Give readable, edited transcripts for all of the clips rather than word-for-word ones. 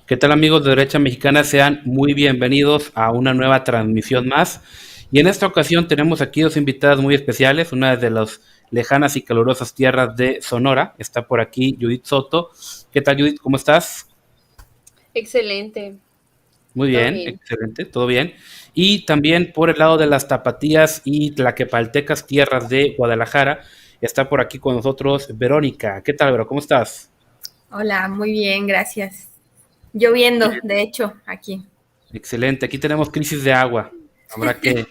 ¿Qué tal amigos de Derecha Mexicana? Sean muy bienvenidos a una nueva transmisión más. Y en esta ocasión tenemos aquí dos invitadas muy especiales, una de las lejanas y calurosas tierras de Sonora. Está por aquí Judith Soto. ¿Qué tal Judith? ¿Cómo estás? Excelente, Muy todo bien, bien. excelente, todo bien. Y también por el lado de las tapatías y tlaquepaltecas tierras de Guadalajara, está por aquí con nosotros Verónica. ¿Qué tal, Vero? ¿Cómo estás? Hola, muy bien, gracias. Lloviendo, de hecho, aquí. Excelente, aquí tenemos crisis de agua. Habrá que,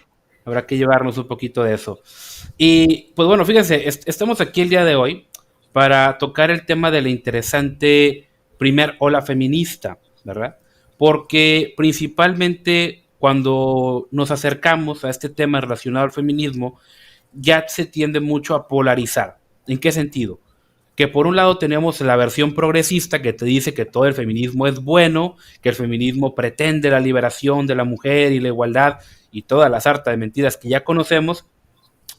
habrá que llevarnos un poquito de eso. Y pues bueno, fíjense, estamos aquí el día de hoy para tocar el tema de la interesante primer ola feminista, ¿verdad? Porque principalmente cuando nos acercamos a este tema relacionado al feminismo, ya se tiende mucho a polarizar. ¿En qué sentido? Que por un lado tenemos la versión progresista que te dice que todo el feminismo es bueno, que el feminismo pretende la liberación de la mujer y la igualdad y toda la sarta de mentiras que ya conocemos,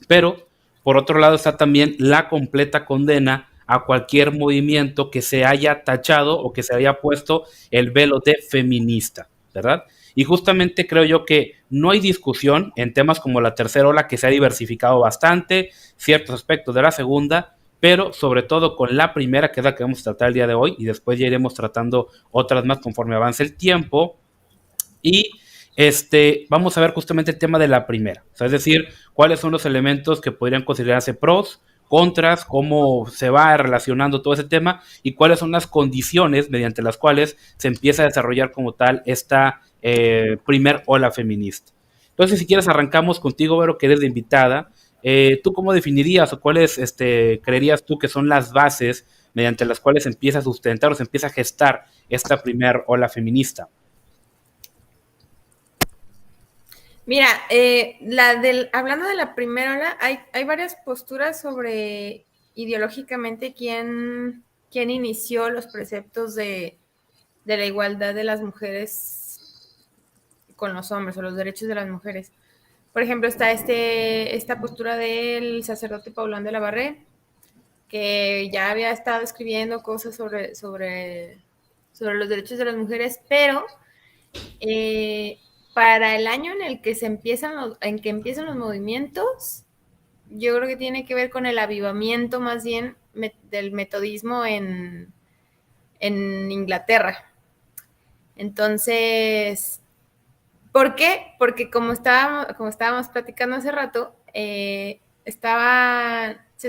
pero por otro lado está también la completa condena a cualquier movimiento que se haya tachado o que se haya puesto el velo de feminista, ¿verdad? Y justamente creo yo que no hay discusión en temas como la tercera ola, que se ha diversificado bastante, ciertos aspectos de la segunda, pero sobre todo con la primera, que es la que vamos a tratar el día de hoy, y después ya iremos tratando otras más conforme avance el tiempo. Y vamos a ver justamente el tema de la primera, o sea, es decir, cuáles son los elementos que podrían considerarse pros, contras, cómo se va relacionando todo ese tema y cuáles son las condiciones mediante las cuales se empieza a desarrollar como tal esta primer ola feminista. Entonces, si quieres, arrancamos contigo, Vero, que eres de invitada. ¿Tú cómo definirías o cuáles creerías tú que son las bases mediante las cuales se empieza a sustentar o se empieza a gestar esta primer ola feminista? Mira, hablando de la primera ola, hay varias posturas sobre ideológicamente quién inició los preceptos de la igualdad de las mujeres con los hombres o los derechos de las mujeres. Por ejemplo, está esta postura del sacerdote Paulán de la Barré, que ya había estado escribiendo cosas sobre los derechos de las mujeres, pero para el año en el que empiezan los movimientos, yo creo que tiene que ver con el avivamiento más bien del metodismo en Inglaterra. Entonces, ¿por qué? Porque como estábamos platicando hace rato, se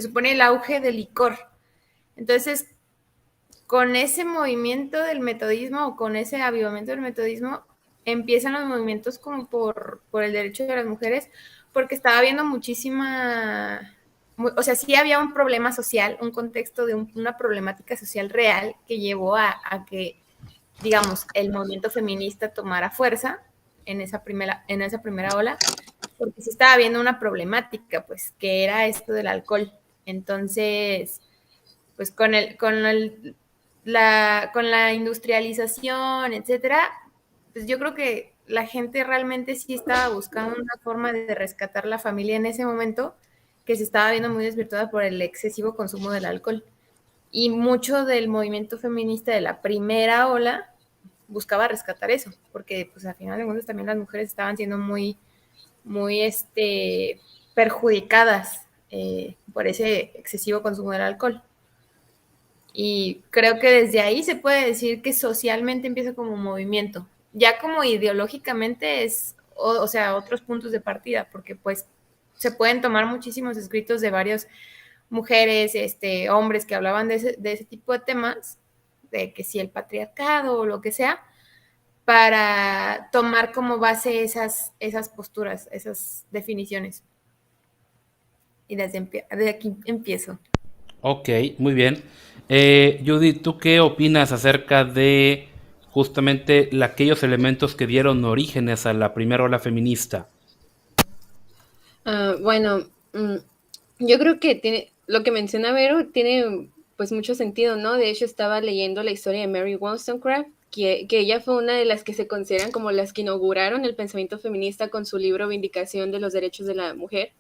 supone el auge del licor. Entonces, con ese movimiento del metodismo o con ese avivamiento del metodismo, empiezan los movimientos como por el derecho de las mujeres, porque estaba habiendo o sea, sí había un problema social, un contexto de una problemática social real que llevó a que, digamos, el movimiento feminista tomara fuerza en esa primera ola, porque sí estaba habiendo una problemática, pues, que era esto del alcohol. Entonces, pues con la industrialización, etcétera, pues yo creo que la gente realmente sí estaba buscando una forma de rescatar la familia en ese momento, que se estaba viendo muy desvirtuada por el excesivo consumo del alcohol. Y mucho del movimiento feminista de la primera ola buscaba rescatar eso, porque pues al final de cuentas también las mujeres estaban siendo muy perjudicadas por ese excesivo consumo del alcohol. Y creo que desde ahí se puede decir que socialmente empieza como un movimiento. Ya como ideológicamente o sea, otros puntos de partida, porque pues se pueden tomar muchísimos escritos de varias mujeres, hombres que hablaban de ese tipo de temas, de que si el patriarcado o lo que sea, para tomar como base esas posturas, esas definiciones. Y de aquí empiezo. Ok, muy bien. Judith, ¿tú qué opinas acerca de justamente aquellos elementos que dieron orígenes a la primera ola feminista? Bueno, yo creo que lo que menciona Vero tiene pues mucho sentido, ¿no? De hecho, estaba leyendo la historia de Mary Wollstonecraft, que ella fue una de las que se consideran como las que inauguraron el pensamiento feminista con su libro Vindicación de los Derechos de la Mujer.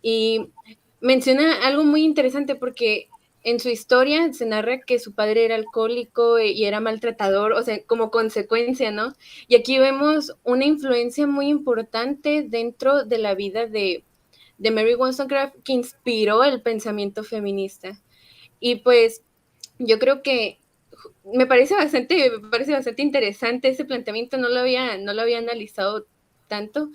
Y menciona algo muy interesante porque en su historia se narra que su padre era alcohólico y era maltratador, o sea, como consecuencia, ¿no? Y aquí vemos una influencia muy importante dentro de la vida de Mary Wollstonecraft que inspiró el pensamiento feminista. Y pues yo creo que me parece bastante interesante ese planteamiento, no lo había analizado tanto,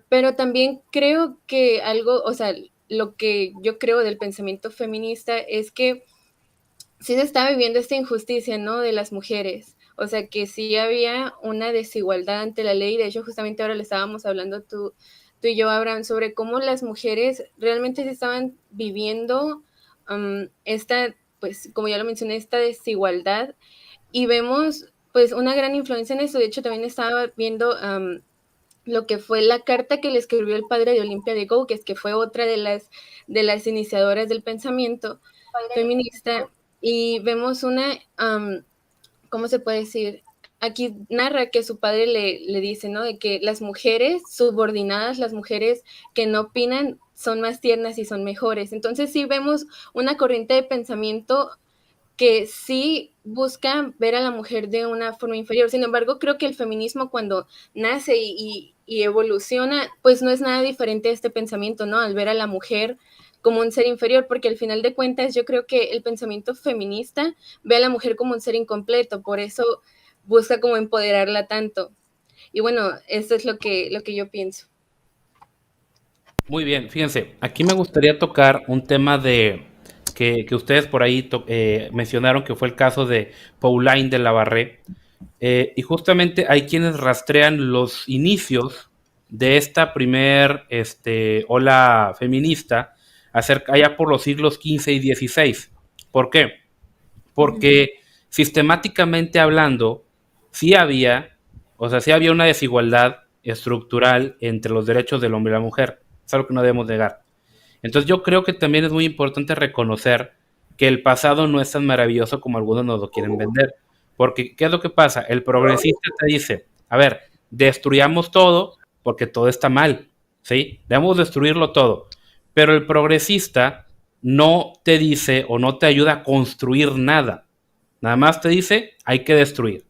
pero también creo que algo, o sea, lo que yo creo del pensamiento feminista es que sí se está viviendo esta injusticia, ¿no? De las mujeres. O sea, que sí había una desigualdad ante la ley. De hecho, justamente ahora le estábamos hablando tú y yo, Abraham, sobre cómo las mujeres realmente se estaban viviendo esta, pues, como ya lo mencioné, esta desigualdad. Y vemos, pues, una gran influencia en eso. De hecho, también estaba viendo lo que fue la carta que le escribió el padre de Olympia de Gouges, que fue otra de las iniciadoras del pensamiento feminista, y vemos una, ¿cómo se puede decir? Aquí narra que su padre le dice, ¿no? De que las mujeres subordinadas, las mujeres que no opinan, son más tiernas y son mejores. Entonces sí vemos una corriente de pensamiento que sí busca ver a la mujer de una forma inferior. Sin embargo, creo que el feminismo cuando nace y evoluciona, pues no es nada diferente a este pensamiento, ¿no? Al ver a la mujer como un ser inferior, porque al final de cuentas yo creo que el pensamiento feminista ve a la mujer como un ser incompleto, por eso busca como empoderarla tanto. Y bueno, esto es lo que yo pienso. Muy bien, fíjense, aquí me gustaría tocar un tema que ustedes por ahí mencionaron, que fue el caso de Pauline de la Barré. Y justamente hay quienes rastrean los inicios de esta primer ola feminista allá por los siglos XV y XVI. ¿Por qué? Porque sistemáticamente hablando, sí había, o sea, sí había una desigualdad estructural entre los derechos del hombre y la mujer. Es algo que no debemos negar. Entonces yo creo que también es muy importante reconocer que el pasado no es tan maravilloso como algunos nos lo quieren vender. Porque, ¿qué es lo que pasa? El progresista te dice, a ver, destruyamos todo porque todo está mal, ¿sí? Debemos destruirlo todo. Pero el progresista no te dice o no te ayuda a construir nada. Nada más te dice, hay que destruir.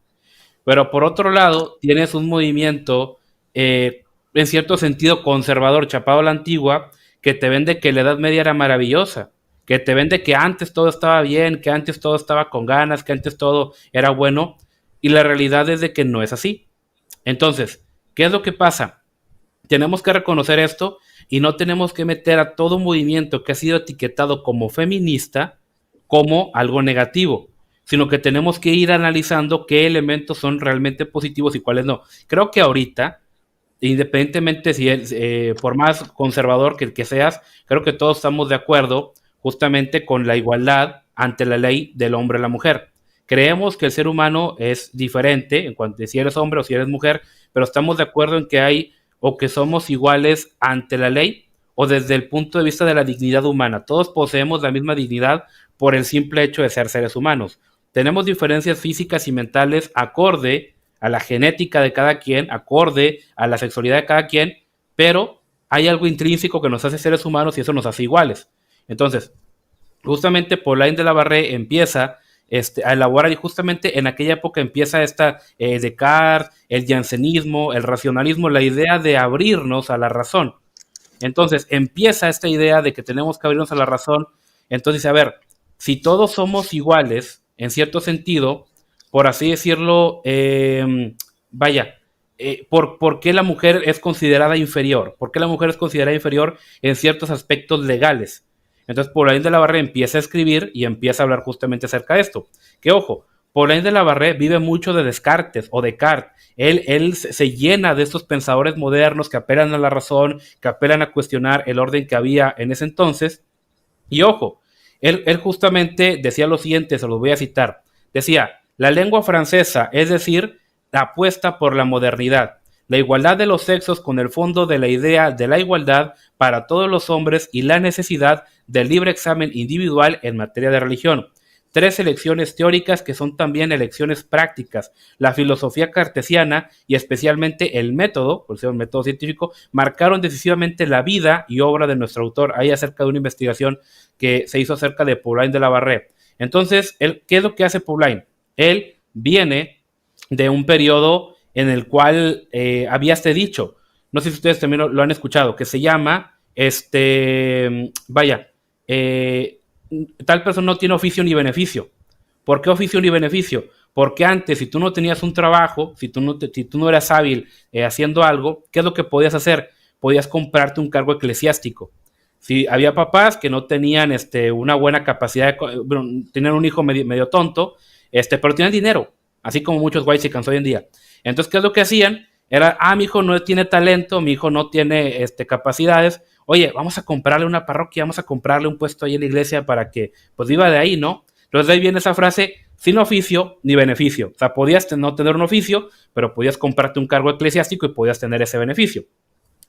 Pero por otro lado, tienes un movimiento, en cierto sentido, conservador, chapado a la antigua, que te vende que la Edad Media era maravillosa, que te vende que antes todo estaba bien, que antes todo estaba con ganas, que antes todo era bueno, y la realidad es de que no es así. Entonces, ¿qué es lo que pasa? Tenemos que reconocer esto y no tenemos que meter a todo movimiento que ha sido etiquetado como feminista como algo negativo, sino que tenemos que ir analizando qué elementos son realmente positivos y cuáles no. Creo que ahorita, independientemente si por más conservador que seas, creo que todos estamos de acuerdo justamente con la igualdad ante la ley del hombre y la mujer. Creemos que el ser humano es diferente en cuanto a si eres hombre o si eres mujer, pero estamos de acuerdo en que hay o que somos iguales ante la ley o desde el punto de vista de la dignidad humana. Todos poseemos la misma dignidad por el simple hecho de ser seres humanos. Tenemos diferencias físicas y mentales acorde a la genética de cada quien, acorde a la sexualidad de cada quien, pero hay algo intrínseco que nos hace seres humanos y eso nos hace iguales. Entonces, justamente Pauline de la Barré empieza a elaborar y justamente en aquella época empieza esta Descartes, el jansenismo, el racionalismo, la idea de abrirnos a la razón. Entonces empieza esta idea de que tenemos que abrirnos a la razón. Entonces, a ver, si todos somos iguales, en cierto sentido, por así decirlo, vaya, ¿por qué la mujer es considerada inferior? ¿Por qué la mujer es considerada inferior en ciertos aspectos legales? Entonces, Pauline de la Barré empieza a escribir y empieza a hablar justamente acerca de esto. Que ojo, Pauline de la Barré vive mucho de Descartes o Descartes. Él se llena de estos pensadores modernos que apelan a la razón, que apelan a cuestionar el orden que había en ese entonces. Y ojo, él justamente decía lo siguiente, se los voy a citar. Decía, la lengua francesa, es decir, la apuesta por la modernidad, la igualdad de los sexos con el fondo de la idea de la igualdad para todos los hombres y la necesidad del libre examen individual en materia de religión. 3 elecciones teóricas que son también elecciones prácticas. La filosofía cartesiana y especialmente el método, por ser un método científico, marcaron decisivamente la vida y obra de nuestro autor, ahí acerca de una investigación que se hizo acerca de Pauline de la Barrère. Entonces, ¿qué es lo que hace Pauline? Él viene de un periodo en el cual había este dicho, no sé si ustedes también lo han escuchado, que se llama, tal persona no tiene oficio ni beneficio. ¿Por qué oficio ni beneficio? Porque antes, si tú no tenías un trabajo, si tú no eras hábil haciendo algo, ¿qué es lo que podías hacer? Podías comprarte un cargo eclesiástico. Si había papás que no tenían una buena capacidad, tenían un hijo medio tonto, pero tenían dinero, así como muchos whitexicans hoy en día. Entonces, ¿qué es lo que hacían? Era, mi hijo no tiene talento, mi hijo no tiene capacidades, oye, vamos a comprarle una parroquia, vamos a comprarle un puesto ahí en la iglesia para que pues viva de ahí, ¿no? Entonces de ahí viene esa frase, sin oficio ni beneficio. O sea, podías no tener un oficio, pero podías comprarte un cargo eclesiástico y podías tener ese beneficio.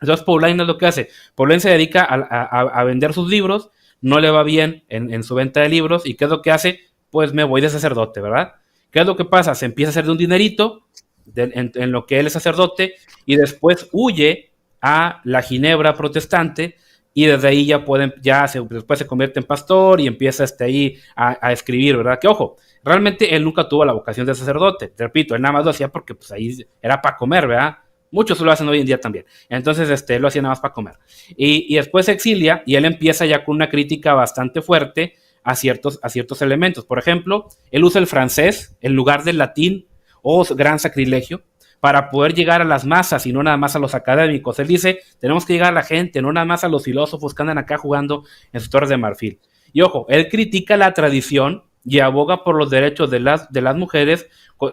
Entonces Pauline es lo que hace. Pauline se dedica a vender sus libros, no le va bien en su venta de libros, ¿y qué es lo que hace? Pues me voy de sacerdote, ¿verdad? ¿Qué es lo que pasa? Se empieza a hacer de un dinerito en lo que él es sacerdote y después huye a la Ginebra protestante y desde ahí después se convierte en pastor y empieza ahí a escribir, ¿verdad? Que ojo, realmente él nunca tuvo la vocación de sacerdote, te repito, él nada más lo hacía porque pues ahí era para comer, ¿verdad? Muchos lo hacen hoy en día también. Entonces, él lo hacía nada más para comer. Y después se exilia y él empieza ya con una crítica bastante fuerte a ciertos elementos. Por ejemplo, él usa el francés en lugar del latín, gran sacrilegio, para poder llegar a las masas y no nada más a los académicos. Él dice, tenemos que llegar a la gente, no nada más a los filósofos que andan acá jugando en sus torres de marfil. Y ojo, él critica la tradición y aboga por los derechos de las mujeres,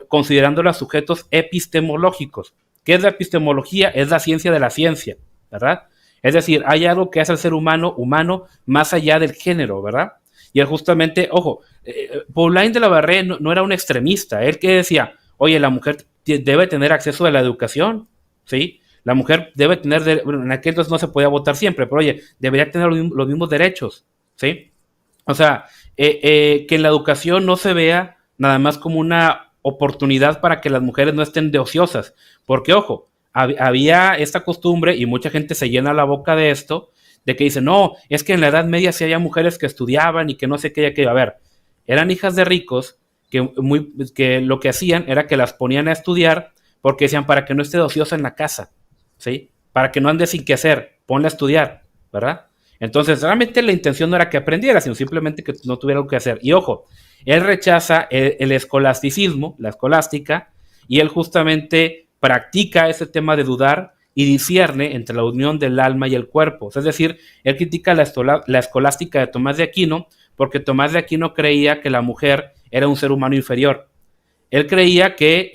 considerándolas sujetos epistemológicos. ¿Qué es la epistemología? Es la ciencia de la ciencia, ¿verdad? Es decir, hay algo que hace al ser humano más allá del género, ¿verdad? Y él justamente, ojo, Pauline de la Barrère no era un extremista. Él que decía, oye, la mujer debe tener acceso a la educación, ¿sí? La mujer debe tener, en aquel entonces no se podía votar siempre, pero oye, debería tener los mismos derechos, ¿sí? O sea, que en la educación no se vea nada más como una oportunidad para que las mujeres no estén de ociosas, porque ojo, había esta costumbre y mucha gente se llena la boca de esto, de que dice, no, es que en la Edad Media sí había mujeres que estudiaban y que no sé qué, a ver, eran hijas de ricos que lo que hacían era que las ponían a estudiar porque decían, para que no esté de ociosa en la casa, ¿sí? Para que no ande sin qué hacer, ponla a estudiar, ¿verdad? Entonces, realmente la intención no era que aprendiera, sino simplemente que no tuviera algo que hacer. Y ojo, él rechaza el escolasticismo, la escolástica, y él justamente practica ese tema de dudar y discierne entre la unión del alma y el cuerpo. Es decir, él critica la escolástica de Tomás de Aquino, porque Tomás de Aquino creía que la mujer era un ser humano inferior. Él creía que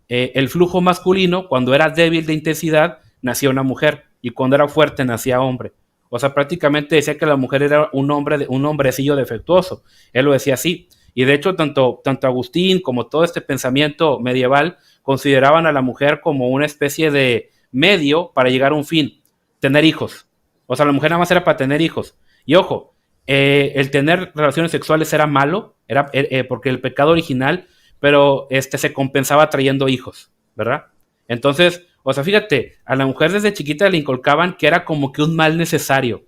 el flujo masculino, cuando era débil de intensidad, nacía una mujer, y cuando era fuerte, nacía hombre. O sea, prácticamente decía que la mujer era un hombrecillo defectuoso. Él lo decía así. Y de hecho, tanto Agustín como todo este pensamiento medieval consideraban a la mujer como una especie de medio para llegar a un fin, tener hijos. O sea, la mujer nada más era para tener hijos. Y ojo, el tener relaciones sexuales era malo, era porque el pecado original, pero se compensaba trayendo hijos, ¿verdad? Entonces, o sea, fíjate, a la mujer desde chiquita le inculcaban que era como que un mal necesario.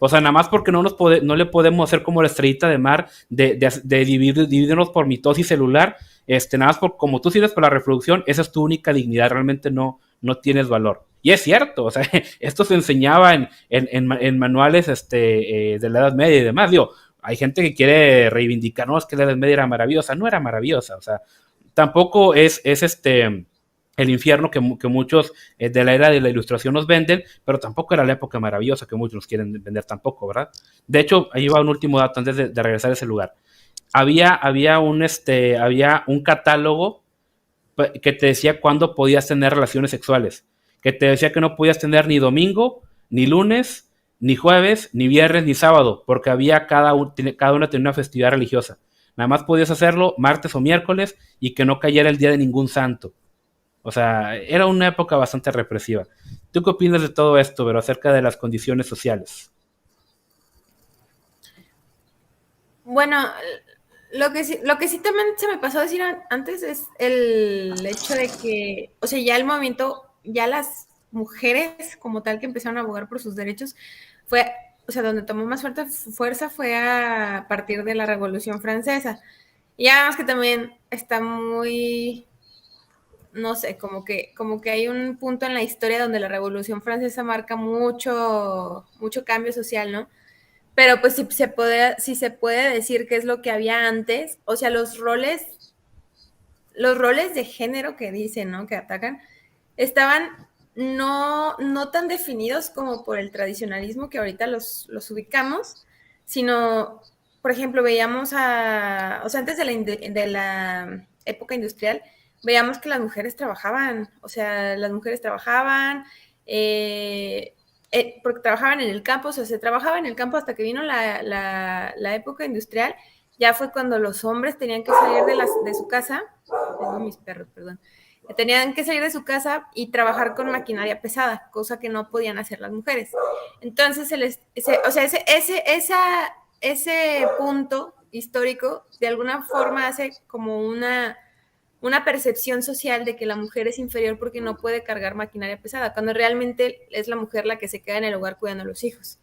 O sea, nada más porque no le podemos hacer como la estrellita de mar de dividirnos por mitosis celular, nada más por como tú sirves para la reproducción, esa es tu única dignidad, realmente no tienes valor. Y es cierto, o sea, esto se enseñaba en manuales de la Edad Media y demás. Digo, hay gente que quiere reivindicar, no, es que la Edad Media era maravillosa, no era maravillosa, o sea, tampoco es el infierno que muchos de la era de la Ilustración nos venden, pero tampoco era la época maravillosa que muchos nos quieren vender tampoco, ¿verdad? De hecho, ahí va un último dato antes de regresar a ese lugar. Había un catálogo que te decía cuándo podías tener relaciones sexuales, que te decía que no podías tener ni domingo, ni lunes, ni jueves, ni viernes, ni sábado, porque cada una tenía una festividad religiosa. Nada más podías hacerlo martes o miércoles y que no cayera el día de ningún santo. O sea, era una época bastante represiva. ¿Tú qué opinas de todo esto, pero acerca de las condiciones sociales? Bueno, lo que sí también se me pasó a decir antes es el hecho de que, o sea, ya el movimiento, ya las mujeres como tal que empezaron a abogar por sus derechos, fue, o sea, donde tomó más fuerza fue a partir de la Revolución Francesa. Y además que también está muy, no sé, como que hay un punto en la historia donde la Revolución Francesa marca mucho cambio social, ¿no? Pero pues si se puede decir qué es lo que había antes, o sea, los roles de género que dicen, ¿no? Que atacan, estaban no tan definidos como por el tradicionalismo que ahorita los ubicamos, sino, por ejemplo, veíamos o sea, antes de la época industrial, veíamos que las mujeres trabajaban, o sea, las mujeres trabajaban, eh, porque trabajaban en el campo, o sea, se trabajaba en el campo hasta que vino la época industrial, ya fue cuando los hombres tenían que salir de su casa, tengo mis perros, perdón, tenían que salir de su casa y trabajar con maquinaria pesada, cosa que no podían hacer las mujeres. Entonces, o sea, ese punto histórico de alguna forma hace como una percepción social de que la mujer es inferior porque no puede cargar maquinaria pesada, cuando realmente es la mujer la que se queda en el hogar cuidando a los hijos.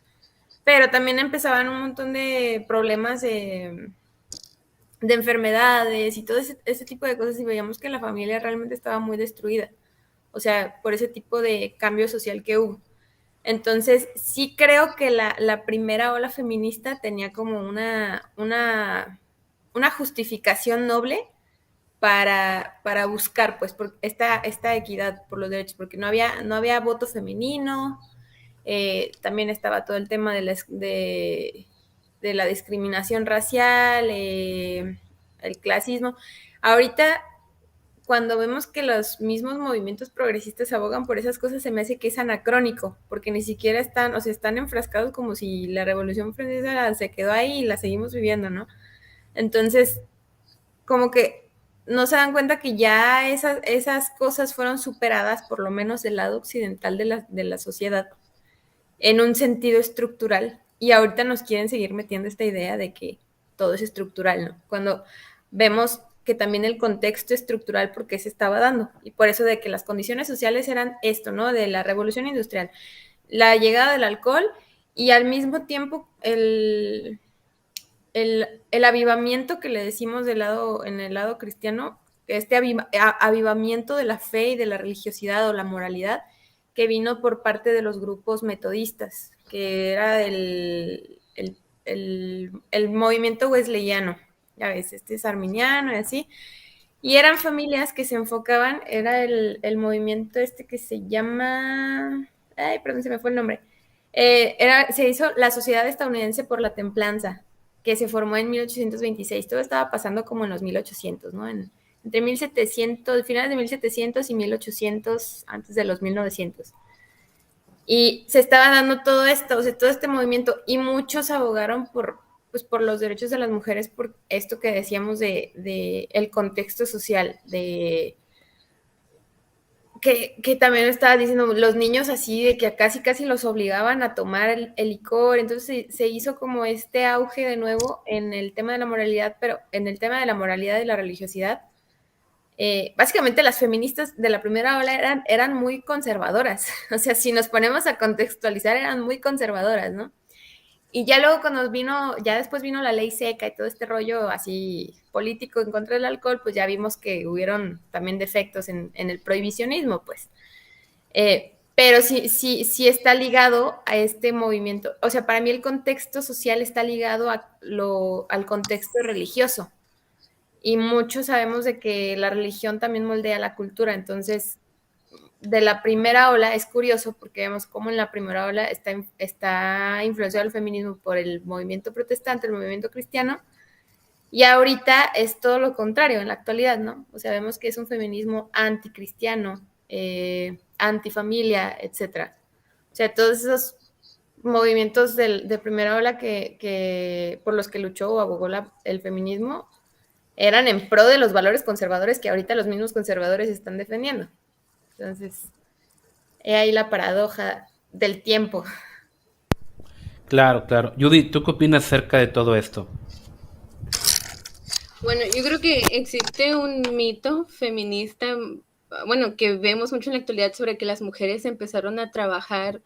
Pero también empezaban un montón de problemas de enfermedades y todo ese tipo de cosas y veíamos que la familia realmente estaba muy destruida, o sea, por ese tipo de cambio social que hubo. Entonces, sí creo que la primera ola feminista tenía como una justificación noble para buscar pues por esta equidad por los derechos, porque no había voto femenino, también estaba todo el tema de la discriminación racial, el clasismo. Ahorita, cuando vemos que los mismos movimientos progresistas abogan por esas cosas, se me hace que es anacrónico, porque ni siquiera están, o sea, están enfrascados como si la Revolución Francesa se quedó ahí y la seguimos viviendo, ¿no? Entonces, como que no se dan cuenta que ya esas cosas fueron superadas, por lo menos del lado occidental de la sociedad, en un sentido estructural. Y ahorita nos quieren seguir metiendo esta idea de que todo es estructural, ¿no? Cuando vemos que también el contexto estructural por qué se estaba dando. Y por eso de que las condiciones sociales eran esto, ¿no? De la revolución industrial, la llegada del alcohol y al mismo tiempo el avivamiento que le decimos en el lado cristiano, este avivamiento de la fe y de la religiosidad o la moralidad que vino por parte de los grupos metodistas, que era el movimiento wesleyano, ya ves, este es arminiano y así, y eran familias que se enfocaban, era el movimiento este que se llama, ay, perdón, se me fue el nombre, se hizo la Sociedad Estadounidense por la Templanza, que se formó en 1826. Todo estaba pasando como en los 1800, ¿no? Entre 1700, finales de 1700 y 1800, antes de los 1900. Y se estaba dando todo esto, o sea, todo este movimiento, y muchos abogaron pues, por los derechos de las mujeres, por esto que decíamos de el contexto social, que también estaba diciendo los niños así, de que casi los obligaban a tomar el licor, entonces se hizo como este auge de nuevo en el tema de la moralidad, pero en el tema de la moralidad y la religiosidad, básicamente las feministas de la primera ola eran muy conservadoras, o sea, si nos ponemos a contextualizar, eran muy conservadoras, ¿no? Y ya luego cuando ya después vino la ley seca y todo este rollo así político en contra del alcohol, pues ya vimos que hubieron también defectos en el prohibicionismo, pues. Pero sí está ligado a este movimiento. O sea, para mí el contexto social está ligado al contexto religioso. Y muchos sabemos de que la religión también moldea la cultura. Entonces, de la primera ola es curioso porque vemos cómo en la primera ola está influenciado el feminismo por el movimiento protestante, el movimiento cristiano, y ahorita es todo lo contrario en la actualidad, ¿no? O sea, vemos que es un feminismo anticristiano, antifamilia, etcétera. O sea, todos esos movimientos de primera ola por los que luchó o abogó el feminismo eran en pro de los valores conservadores que ahorita los mismos conservadores están defendiendo. Entonces, he ahí la paradoja del tiempo. Claro, claro. Judy, ¿tú qué opinas acerca de todo esto? Bueno, yo creo que existe un mito feminista, bueno, que vemos mucho en la actualidad sobre que las mujeres empezaron a trabajar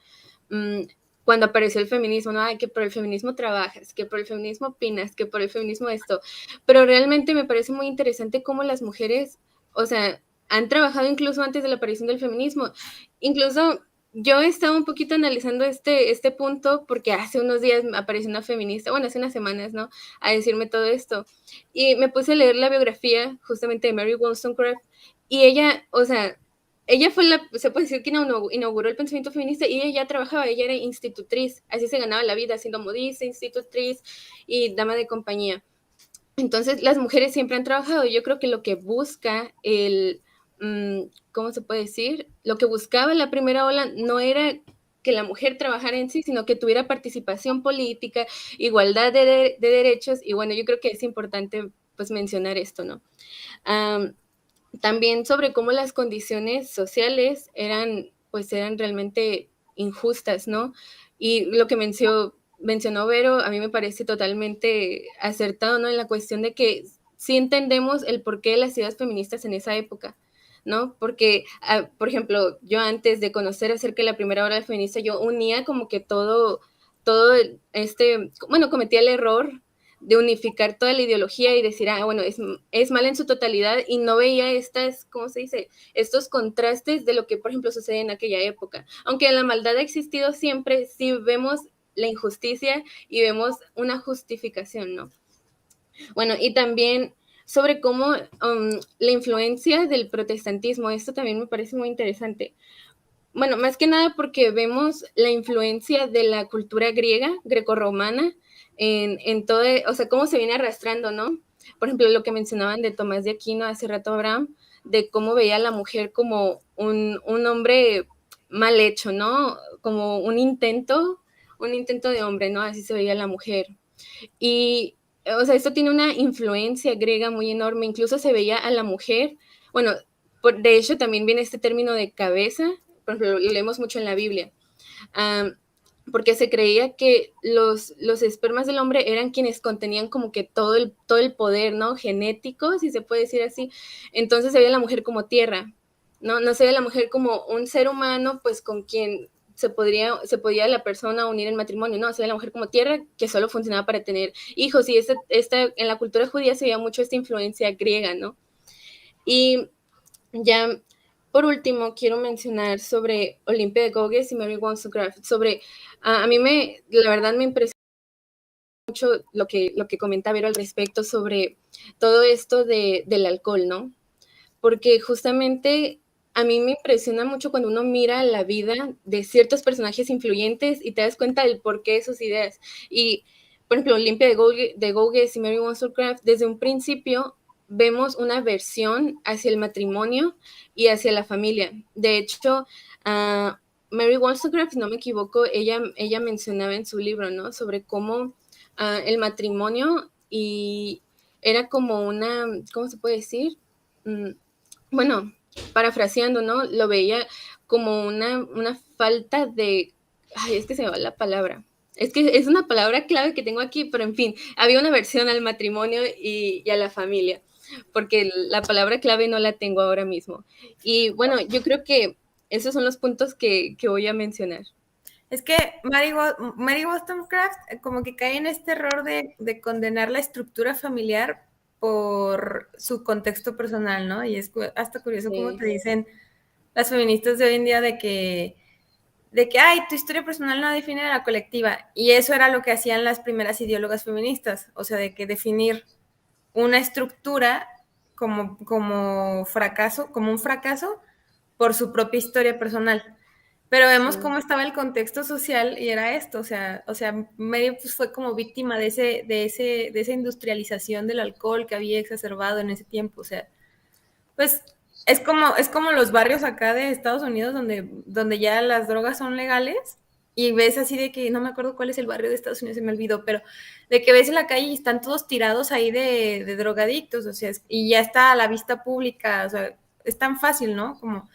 mmm, cuando apareció el feminismo, ¿no? Ay, que por el feminismo trabajas, que por el feminismo opinas, que por el feminismo esto. Pero realmente me parece muy interesante cómo las mujeres, o sea, han trabajado incluso antes de la aparición del feminismo. Incluso yo estaba un poquito analizando este punto porque hace unos días apareció una feminista, bueno, hace unas semanas, ¿no? A decirme todo esto. Y me puse a leer la biografía justamente de Mary Wollstonecraft y ella, o sea, ella fue se puede decir que inauguró el pensamiento feminista y ella ya trabajaba, ella era institutriz, así se ganaba la vida, siendo modista, institutriz y dama de compañía. Entonces, las mujeres siempre han trabajado. Yo creo que lo que busca ¿cómo se puede decir? Lo que buscaba la primera ola no era que la mujer trabajara en sí, sino que tuviera participación política, igualdad de derechos. Y bueno, yo creo que es importante pues mencionar esto, ¿no? Um, También sobre cómo las condiciones sociales eran realmente injustas, ¿no? Y lo que mencionó Vero, a mí me parece totalmente acertado, ¿no? En la cuestión de que sí entendemos el porqué de las ideas feministas en esa época, ¿no? Porque, por ejemplo, yo antes de conocer acerca de la primera ola feminista, yo unía como que todo bueno, cometía el error de unificar toda la ideología y decir, bueno, es mal en su totalidad y no veía ¿cómo se dice? Estos contrastes de lo que, por ejemplo, sucede en aquella época. Aunque la maldad ha existido siempre, sí vemos la injusticia y vemos una justificación, ¿no? Bueno, y también sobre cómo la influencia del protestantismo, esto también me parece muy interesante. Bueno, más que nada porque vemos la influencia de la cultura griega, grecorromana, en todo, o sea, cómo se viene arrastrando, ¿no? Por ejemplo, lo que mencionaban de Tomás de Aquino hace rato, Abraham, de cómo veía a la mujer como un hombre mal hecho, ¿no? Como un intento de hombre, ¿no? Así se veía la mujer. Y, o sea, esto tiene una influencia griega muy enorme, incluso se veía a la mujer, bueno, de hecho también viene este término de cabeza, por ejemplo, lo leemos mucho en la Biblia, um, porque se creía que los espermas del hombre eran quienes contenían como que todo el poder, ¿no? Genético, si se puede decir así. Entonces se veía a la mujer como tierra, ¿no? No se veía a la mujer como un ser humano, pues con quien se podía la persona unir en matrimonio, no, se ve a la mujer como tierra que solo funcionaba para tener hijos, y en la cultura judía se veía mucho esta influencia griega, ¿no? Y ya, por último, quiero mencionar sobre Olympia de Gaugues y Mary Wollstonecraft, a mí la verdad me impresionó mucho lo que comentaba Vero al respecto sobre todo esto del alcohol, ¿no? Porque justamente a mí me impresiona mucho cuando uno mira la vida de ciertos personajes influyentes y te das cuenta del porqué de sus ideas. Y, por ejemplo, Olympia de Gaugues y Mary Wollstonecraft, desde un principio vemos una versión hacia el matrimonio y hacia la familia. De hecho, Mary Wollstonecraft, si no me equivoco, ella mencionaba en su libro, ¿no? Sobre cómo el matrimonio y era como ¿cómo se puede decir? Bueno, parafraseando, ¿no? Lo veía como una falta de, ay, es que se me va la palabra. Es que es una palabra clave que tengo aquí, pero en fin, había una versión al matrimonio y a la familia, porque la palabra clave no la tengo ahora mismo. Y bueno, yo creo que esos son los puntos que voy a mencionar. Es que Mary Wollstonecraft como que cae en este error de condenar la estructura familiar por su contexto personal, ¿no? Y es hasta curioso Sí. cómo te dicen las feministas de hoy en día ay, tu historia personal no define a la colectiva. Y eso era lo que hacían las primeras ideólogas feministas, o sea, de que definir una estructura como fracaso, como un fracaso por su propia historia personal. Pero vemos Sí. cómo estaba el contexto social y era esto, o sea Mary pues, fue como víctima de esa industrialización del alcohol que había exacerbado en ese tiempo, o sea, pues es como los barrios acá de Estados Unidos donde ya las drogas son legales y ves así de que, no me acuerdo cuál es el barrio de Estados Unidos, se me olvidó, pero de que ves en la calle y están todos tirados ahí de drogadictos, o sea, y ya está a la vista pública, o sea, es tan fácil, ¿no? Como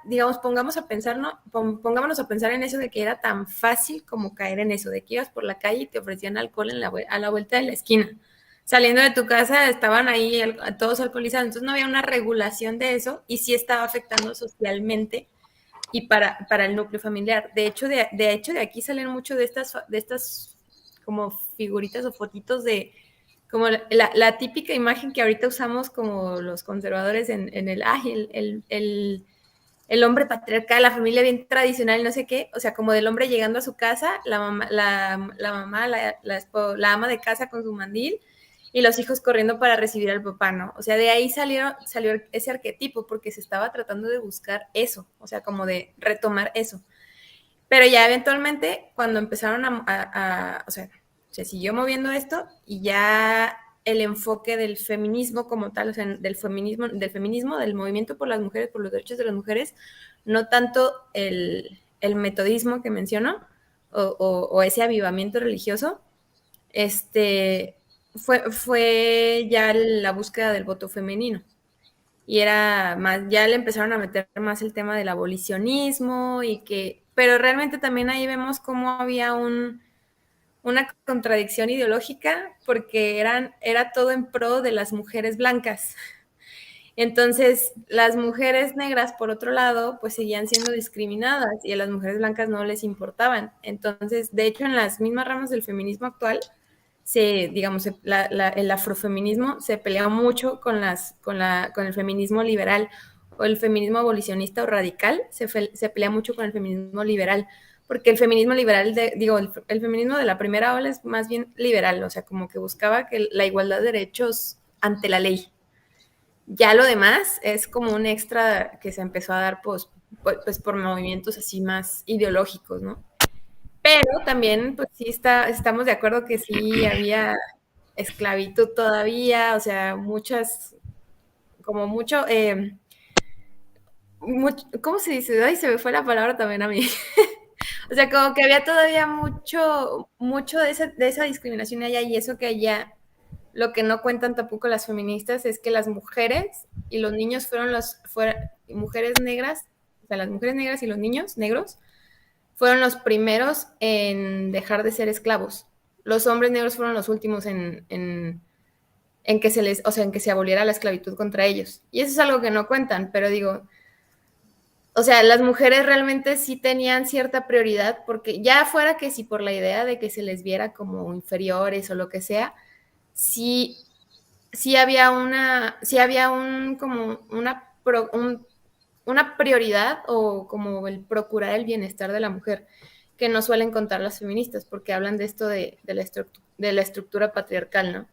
digamos, pongámonos a pensar en eso de que era tan fácil como caer en eso, de que ibas por la calle y te ofrecían alcohol a la vuelta de la esquina. saliendo de tu casa estaban ahí todos alcoholizados, entonces no había una regulación de eso y sí estaba afectando socialmente y para el núcleo familiar. De hecho, de aquí salen mucho de estas como figuritas o fotitos de como la típica imagen que ahorita usamos como los conservadores en el hombre patriarcal, la familia bien tradicional, no sé qué, o sea, como del hombre llegando a su casa, la mamá, la ama de casa con su mandil y los hijos corriendo para recibir al papá, ¿no? O sea, de ahí salió ese arquetipo porque se estaba tratando de buscar eso, o sea, como de retomar eso. Pero ya eventualmente, cuando empezaron o sea, se siguió moviendo esto y ya el enfoque del feminismo como tal, o sea, del feminismo, del movimiento por las mujeres, por los derechos de las mujeres, no tanto el metodismo que menciono o ese avivamiento religioso, fue ya la búsqueda del voto femenino. Y era más, ya le empezaron a meter más el tema del abolicionismo pero realmente también ahí vemos cómo había una contradicción ideológica porque era todo en pro de las mujeres blancas. Entonces, las mujeres negras, por otro lado, pues seguían siendo discriminadas y a las mujeres blancas no les importaban. Entonces, de hecho, en las mismas ramas del feminismo actual, el afrofeminismo se pelea mucho con el feminismo liberal o el feminismo abolicionista o radical, se pelea mucho con el feminismo liberal, porque el feminismo liberal, el feminismo de la primera ola es más bien liberal, o sea, como que buscaba la igualdad de derechos ante la ley. Ya lo demás es como un extra que se empezó a dar pues por movimientos así más ideológicos, ¿no? Pero también, pues sí estamos de acuerdo que sí había esclavitud todavía, o sea, como mucho, ¿cómo se dice? Ay, se me fue la palabra también a mí. O sea, como que había todavía mucho de esa discriminación allá y eso que allá, lo que no cuentan tampoco las feministas es que las mujeres y los niños mujeres negras, o sea, las mujeres negras y los niños negros, fueron los primeros en dejar de ser esclavos. Los hombres negros fueron los últimos en que en que se aboliera la esclavitud contra ellos. Y eso es algo que no cuentan, pero digo, o sea, las mujeres realmente sí tenían cierta prioridad, porque ya fuera que si por la idea de que se les viera como inferiores o lo que sea, sí había una prioridad o como el procurar el bienestar de la mujer, que no suelen contar las feministas, porque hablan de esto de la estructura patriarcal, ¿no?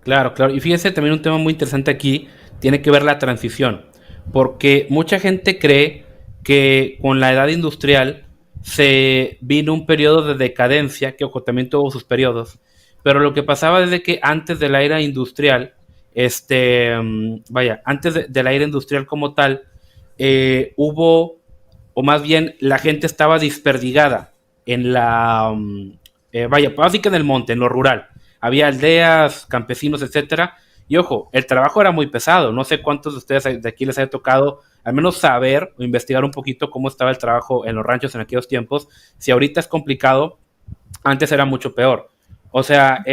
Claro, claro. Y fíjese también un tema muy interesante aquí, tiene que ver la transición, porque mucha gente cree que con la edad industrial se vino un periodo de decadencia, que ojo, también tuvo sus periodos, pero lo que pasaba desde que antes de la era industrial, de la era industrial como tal, hubo, o más bien la gente estaba desperdigada en así que en el monte, en lo rural. Había aldeas, campesinos, etcétera. Y ojo, el trabajo era muy pesado. No sé cuántos de ustedes de aquí les haya tocado al menos saber o investigar un poquito cómo estaba el trabajo en los ranchos en aquellos tiempos. Si ahorita es complicado, antes era mucho peor. O sea,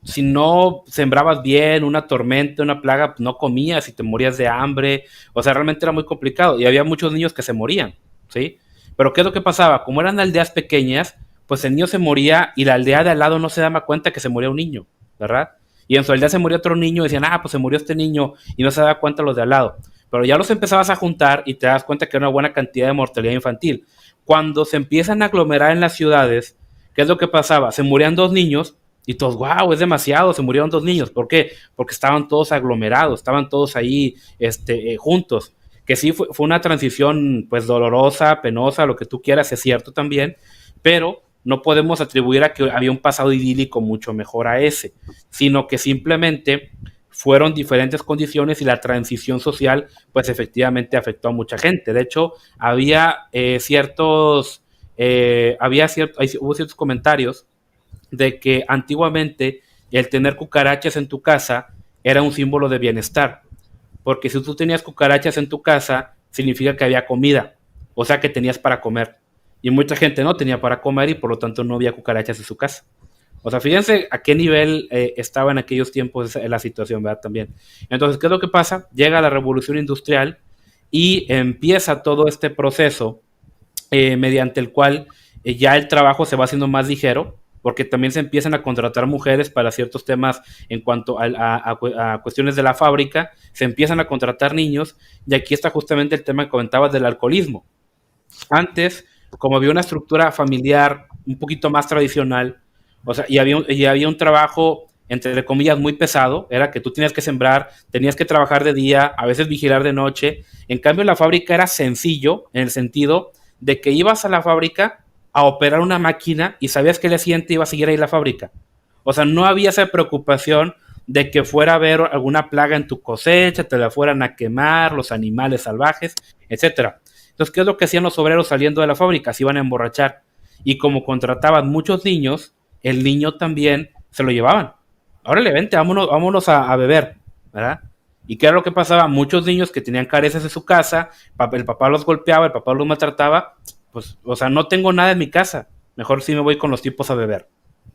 si no sembrabas bien, una tormenta, una plaga, no comías y te morías de hambre. O sea, realmente era muy complicado y había muchos niños que se morían, ¿sí? Pero ¿qué es lo que pasaba? Como eran aldeas pequeñas, pues el niño se moría y la aldea de al lado no se daba cuenta que se moría un niño, ¿verdad? Y en su aldea se moría otro niño y decían, pues se murió este niño y no se daba cuenta los de al lado. Pero ya los empezabas a juntar y te das cuenta que era una buena cantidad de mortalidad infantil. Cuando se empiezan a aglomerar en las ciudades, ¿qué es lo que pasaba? Se morían 2 niños y todos, wow, es demasiado, se murieron 2 niños. ¿Por qué? Porque estaban todos aglomerados, estaban todos ahí juntos. Que sí fue una transición pues dolorosa, penosa, lo que tú quieras, es cierto también, pero no podemos atribuir a que había un pasado idílico mucho mejor a ese, sino que simplemente fueron diferentes condiciones y la transición social pues efectivamente afectó a mucha gente. De hecho, hubo ciertos comentarios de que antiguamente el tener cucarachas en tu casa era un símbolo de bienestar, porque si tú tenías cucarachas en tu casa significa que había comida, o sea que tenías para comer, y mucha gente no tenía para comer y por lo tanto no había cucarachas en su casa. O sea, fíjense a qué nivel estaba en aquellos tiempos la situación, ¿verdad? También. Entonces, ¿qué es lo que pasa? Llega la revolución industrial y empieza todo este proceso mediante el cual ya el trabajo se va haciendo más ligero, porque también se empiezan a contratar mujeres para ciertos temas en cuanto a cuestiones de la fábrica, se empiezan a contratar niños, y aquí está justamente el tema que comentabas del alcoholismo. Antes, como había una estructura familiar un poquito más tradicional, o sea, y había un trabajo, entre comillas, muy pesado, era que tú tenías que sembrar, tenías que trabajar de día, a veces vigilar de noche. En cambio, la fábrica era sencillo, en el sentido de que ibas a la fábrica a operar una máquina y sabías que el día siguiente iba a seguir ahí la fábrica. O sea, no había esa preocupación de que fuera a haber alguna plaga en tu cosecha, te la fueran a quemar, los animales salvajes, etcétera. Entonces, ¿qué es lo que hacían los obreros saliendo de la fábrica? Se iban a emborrachar. Y como contrataban muchos niños, el niño también se lo llevaban. Órale, vente, vámonos a beber, ¿verdad? ¿Y qué era lo que pasaba? Muchos niños que tenían carencias en su casa, el papá los golpeaba, el papá los maltrataba, pues, o sea, no tengo nada en mi casa, mejor sí me voy con los tipos a beber,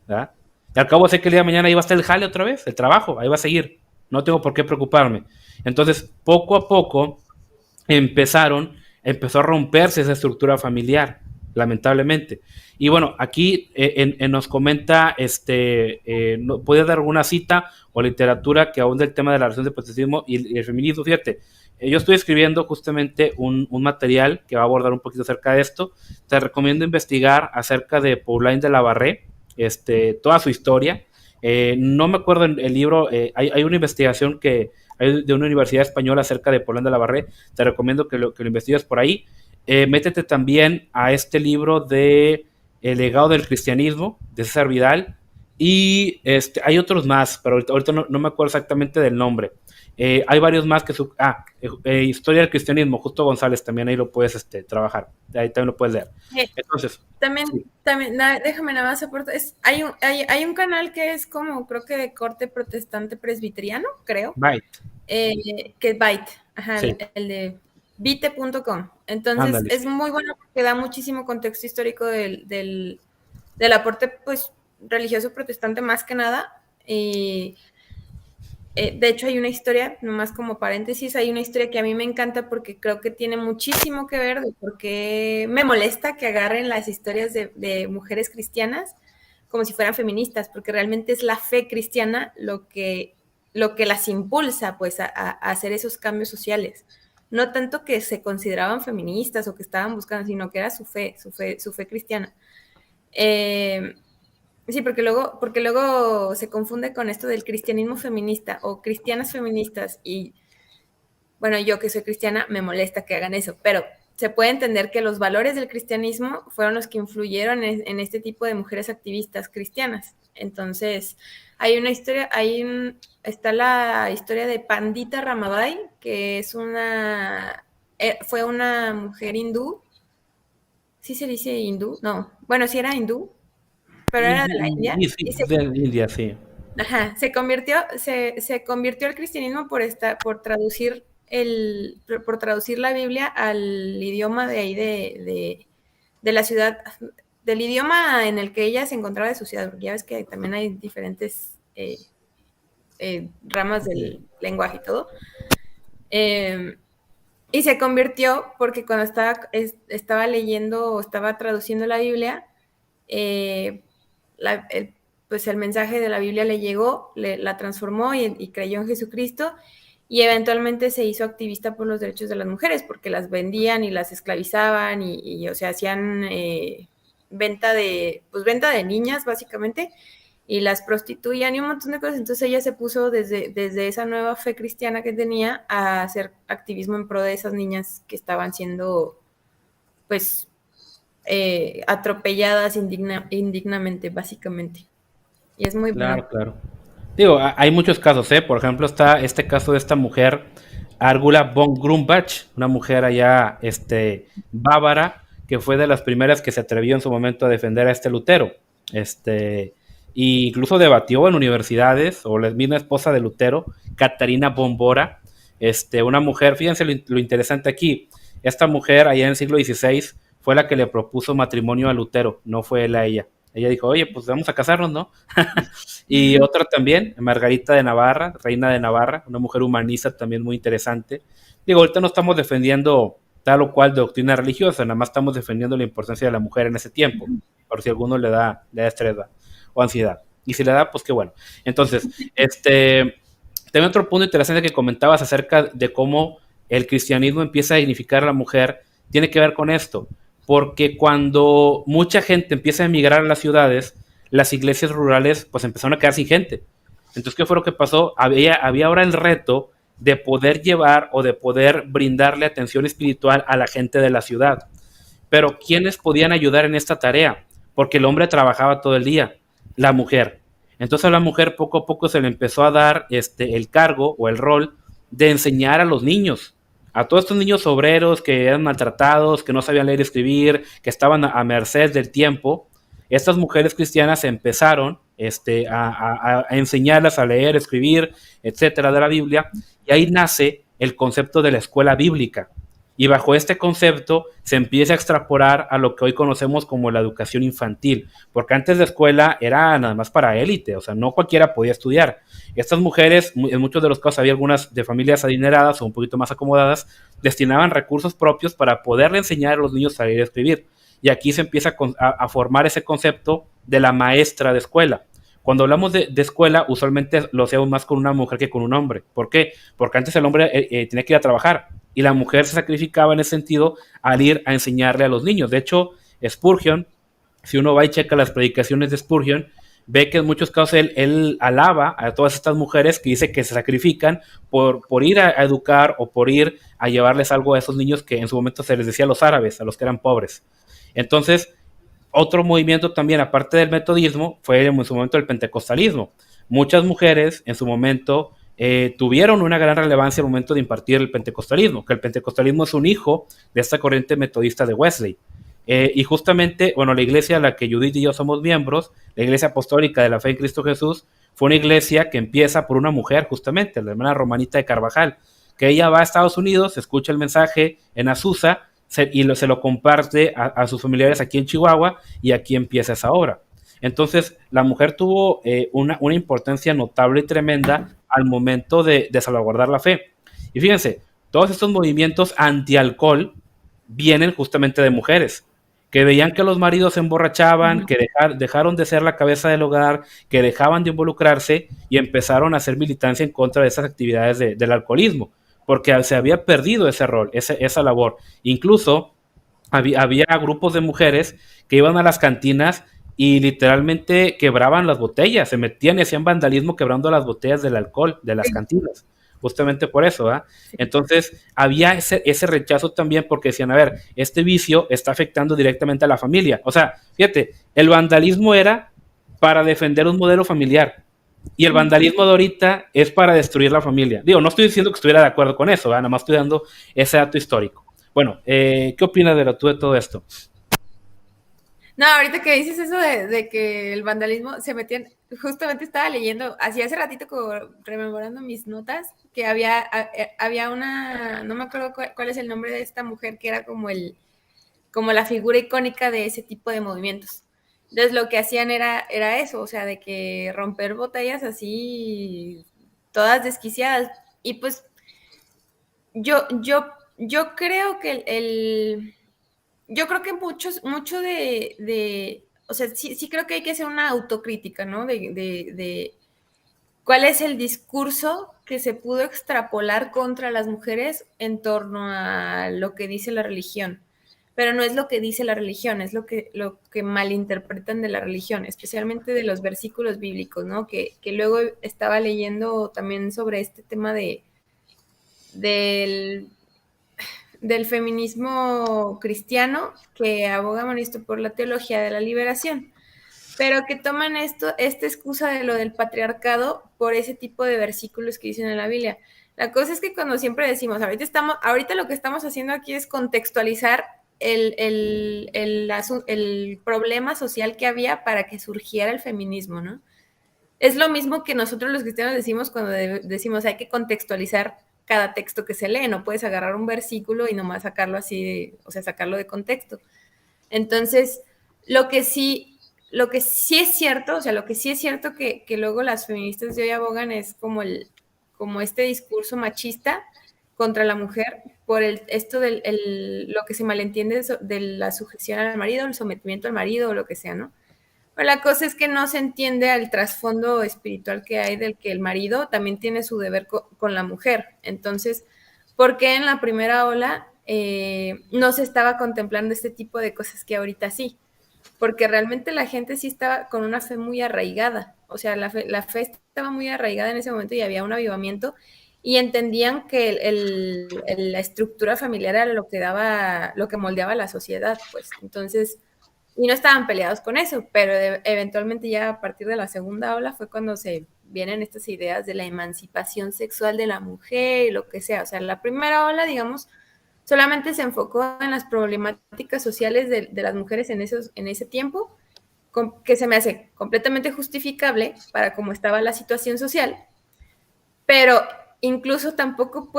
¿verdad? Y al cabo sé que el día de mañana iba a estar el jale otra vez, el trabajo, ahí va a seguir, no tengo por qué preocuparme. Entonces, poco a poco empezó a romperse esa estructura familiar, lamentablemente. Y bueno, aquí nos comenta, ¿puede dar alguna cita o literatura que ahonde el tema de la relación de patriotismo y el feminismo? Fíjate, yo estoy escribiendo justamente un material que va a abordar un poquito acerca de esto. Te recomiendo investigar acerca de Pauline de la Barré, toda su historia. No me acuerdo el libro, hay una investigación que hay de una universidad española acerca de Pauline de la Barré. Te recomiendo que lo investigues por ahí. Métete también a este libro de El legado del cristianismo, de César Vidal, y hay otros más, pero ahorita no me acuerdo exactamente del nombre. Hay varios más que Historia del cristianismo, Justo González, también ahí lo puedes trabajar, ahí también lo puedes leer. Entonces, también, sí. déjame nada más aportar, hay un canal que es como, creo que de corte protestante presbiteriano, creo. Byte. Que es Byte, ajá, Sí. el de Vite.com. Entonces, Ándale. es muy bueno porque da muchísimo contexto histórico del aporte, pues, religioso protestante más que nada. Y de hecho, hay una historia, nomás como paréntesis, hay una historia que a mí me encanta porque creo que tiene muchísimo que ver de por qué me molesta que agarren las historias de mujeres cristianas como si fueran feministas, porque realmente es la fe cristiana lo que las impulsa, pues, a hacer esos cambios sociales. No tanto que se consideraban feministas o que estaban buscando, sino que era su fe cristiana. Sí, porque luego se confunde con esto del cristianismo feminista o cristianas feministas y, bueno, yo que soy cristiana me molesta que hagan eso, pero se puede entender que los valores del cristianismo fueron los que influyeron en este tipo de mujeres activistas cristianas. Entonces, hay una historia, está la historia de Pandita Ramabai, que es fue una mujer hindú. ¿Sí se dice hindú? No, bueno, sí era hindú, pero era de la India. Sí, de India, sí. Ajá, se convirtió al cristianismo por traducir la Biblia al idioma de ahí de la ciudad, del idioma en el que ella se encontraba de su ciudad, porque ya ves que también hay diferentes ramas del lenguaje y todo. Y se convirtió porque cuando estaba leyendo o estaba traduciendo la Biblia, pues el mensaje de la Biblia le llegó, la transformó y creyó en Jesucristo, y eventualmente se hizo activista por los derechos de las mujeres porque las vendían y las esclavizaban y o sea, hacían venta de niñas básicamente y las prostituían y un montón de cosas. Entonces ella se puso desde esa nueva fe cristiana que tenía a hacer activismo en pro de esas niñas que estaban siendo pues atropelladas indignamente, básicamente. Y es muy bueno. Claro. Digo, hay muchos casos, ¿eh? Por ejemplo, está este caso de esta mujer, Argula von Grumbach, una mujer allá, bávara, que fue de las primeras que se atrevió en su momento a defender a Lutero. E incluso debatió en universidades, o la misma esposa de Lutero, Catarina von Bora, una mujer, fíjense lo interesante aquí, esta mujer allá en el siglo XVI fue la que le propuso matrimonio a Lutero, no fue él a ella. Ella dijo, oye, pues vamos a casarnos, ¿no? Y otra también, Margarita de Navarra, reina de Navarra, una mujer humanista también muy interesante. Digo, ahorita no estamos defendiendo tal o cual doctrina religiosa, nada más estamos defendiendo la importancia de la mujer en ese tiempo, por si a alguno le da estrés o ansiedad. Y si le da, pues qué bueno. Entonces, también otro punto interesante que comentabas acerca de cómo el cristianismo empieza a dignificar a la mujer, tiene que ver con esto, porque cuando mucha gente empieza a emigrar a las ciudades, las iglesias rurales pues empezaron a quedar sin gente. Entonces, ¿qué fue lo que pasó? Había ahora el reto de poder llevar o de poder brindarle atención espiritual a la gente de la ciudad. Pero ¿quiénes podían ayudar en esta tarea? Porque el hombre trabajaba todo el día, la mujer. Entonces a la mujer poco a poco se le empezó a dar el cargo o el rol de enseñar a los niños, a todos estos niños obreros que eran maltratados, que no sabían leer y escribir, que estaban a merced del tiempo. Estas mujeres cristianas empezaron a enseñarlas a leer, escribir, etcétera, de la Biblia, y ahí nace el concepto de la escuela bíblica. Y bajo este concepto se empieza a extrapolar a lo que hoy conocemos como la educación infantil, porque antes la escuela era nada más para élite, o sea, no cualquiera podía estudiar. Estas mujeres, en muchos de los casos había algunas de familias adineradas o un poquito más acomodadas, destinaban recursos propios para poderle enseñar a los niños a leer y escribir. Y aquí se empieza a formar ese concepto de la maestra de escuela. Cuando hablamos de escuela, usualmente lo hacemos más con una mujer que con un hombre. ¿Por qué? Porque antes el hombre tenía que ir a trabajar y la mujer se sacrificaba en ese sentido al ir a enseñarle a los niños. De hecho, Spurgeon, si uno va y checa las predicaciones de Spurgeon, ve que en muchos casos él alaba a todas estas mujeres que dice que se sacrifican por ir a educar o por ir a llevarles algo a esos niños que en su momento se les decía a los árabes, a los que eran pobres. Entonces, otro movimiento también, aparte del metodismo, fue en su momento el pentecostalismo. Muchas mujeres en su momento tuvieron una gran relevancia al momento de impartir el pentecostalismo, que el pentecostalismo es un hijo de esta corriente metodista de Wesley. Y justamente, bueno, la iglesia a la que Judith y yo somos miembros, la iglesia apostólica de la fe en Cristo Jesús, fue una iglesia que empieza por una mujer, justamente, la hermana Romanita de Carvajal, que ella va a Estados Unidos, escucha el mensaje en Azusa, se lo comparte a sus familiares aquí en Chihuahua y aquí empieza esa obra. Entonces, la mujer tuvo una importancia notable y tremenda al momento de salvaguardar la fe. Y fíjense, todos estos movimientos anti-alcohol vienen justamente de mujeres, que veían que los maridos se emborrachaban, que dejaron de ser la cabeza del hogar, que dejaban de involucrarse y empezaron a hacer militancia en contra de esas actividades del alcoholismo, porque se había perdido ese rol, esa labor. Incluso había grupos de mujeres que iban a las cantinas y literalmente quebraban las botellas, se metían y hacían vandalismo quebrando las botellas del alcohol de las cantinas, justamente por eso, ¿eh? Entonces había ese rechazo también porque decían, a ver, este vicio está afectando directamente a la familia. O sea, fíjate, el vandalismo era para defender un modelo familiar y el vandalismo de ahorita es para destruir la familia. Digo, no estoy diciendo que estuviera de acuerdo con eso, ¿eh? Nada más estoy dando ese dato histórico. Bueno, ¿qué opinas de todo esto? No, ahorita que dices eso de que el vandalismo se metían, justamente estaba leyendo, así hace ratito como rememorando mis notas, que había una, no me acuerdo cuál es el nombre de esta mujer, que era como la figura icónica de ese tipo de movimientos. Entonces lo que hacían era eso, o sea, de que romper botellas así, todas desquiciadas. Y pues yo creo que yo creo que mucho o sea, sí creo que hay que hacer una autocrítica, ¿no? De cuál es el discurso que se pudo extrapolar contra las mujeres en torno a lo que dice la religión. Pero no es lo que dice la religión, es lo que malinterpretan de la religión, especialmente de los versículos bíblicos, ¿no? Que luego estaba leyendo también sobre este tema del feminismo cristiano que abogaban esto por la teología de la liberación, pero que toman esta excusa de lo del patriarcado por ese tipo de versículos que dicen en la Biblia. La cosa es que cuando siempre decimos, ahorita lo que estamos haciendo aquí es contextualizar el problema social que había para que surgiera el feminismo, ¿no? Es lo mismo que nosotros los cristianos decimos cuando decimos hay que contextualizar cada texto que se lee, no puedes agarrar un versículo y nomás sacarlo así, o sea, sacarlo de contexto. Entonces, lo que sí lo que sí es cierto, o sea, lo que sí es cierto que luego las feministas de hoy abogan es como este discurso machista contra la mujer por esto lo que se malentiende de la sujeción al marido, el sometimiento al marido o lo que sea, ¿no? Pero la cosa es que no se entiende al trasfondo espiritual que hay del que el marido también tiene su deber con la mujer. Entonces, ¿por qué en la primera ola no se estaba contemplando este tipo de cosas que ahorita sí? Porque realmente la gente sí estaba con una fe muy arraigada, o sea, la fe estaba muy arraigada en ese momento y había un avivamiento y entendían que la estructura familiar era lo que daba, lo que moldeaba la sociedad, pues. Entonces, y no estaban peleados con eso, pero eventualmente ya a partir de la segunda ola fue cuando se vienen estas ideas de la emancipación sexual de la mujer y lo que sea. O sea, la primera ola, digamos, solamente se enfocó en las problemáticas sociales de las mujeres en ese tiempo, que se me hace completamente justificable para cómo estaba la situación social, pero incluso tampoco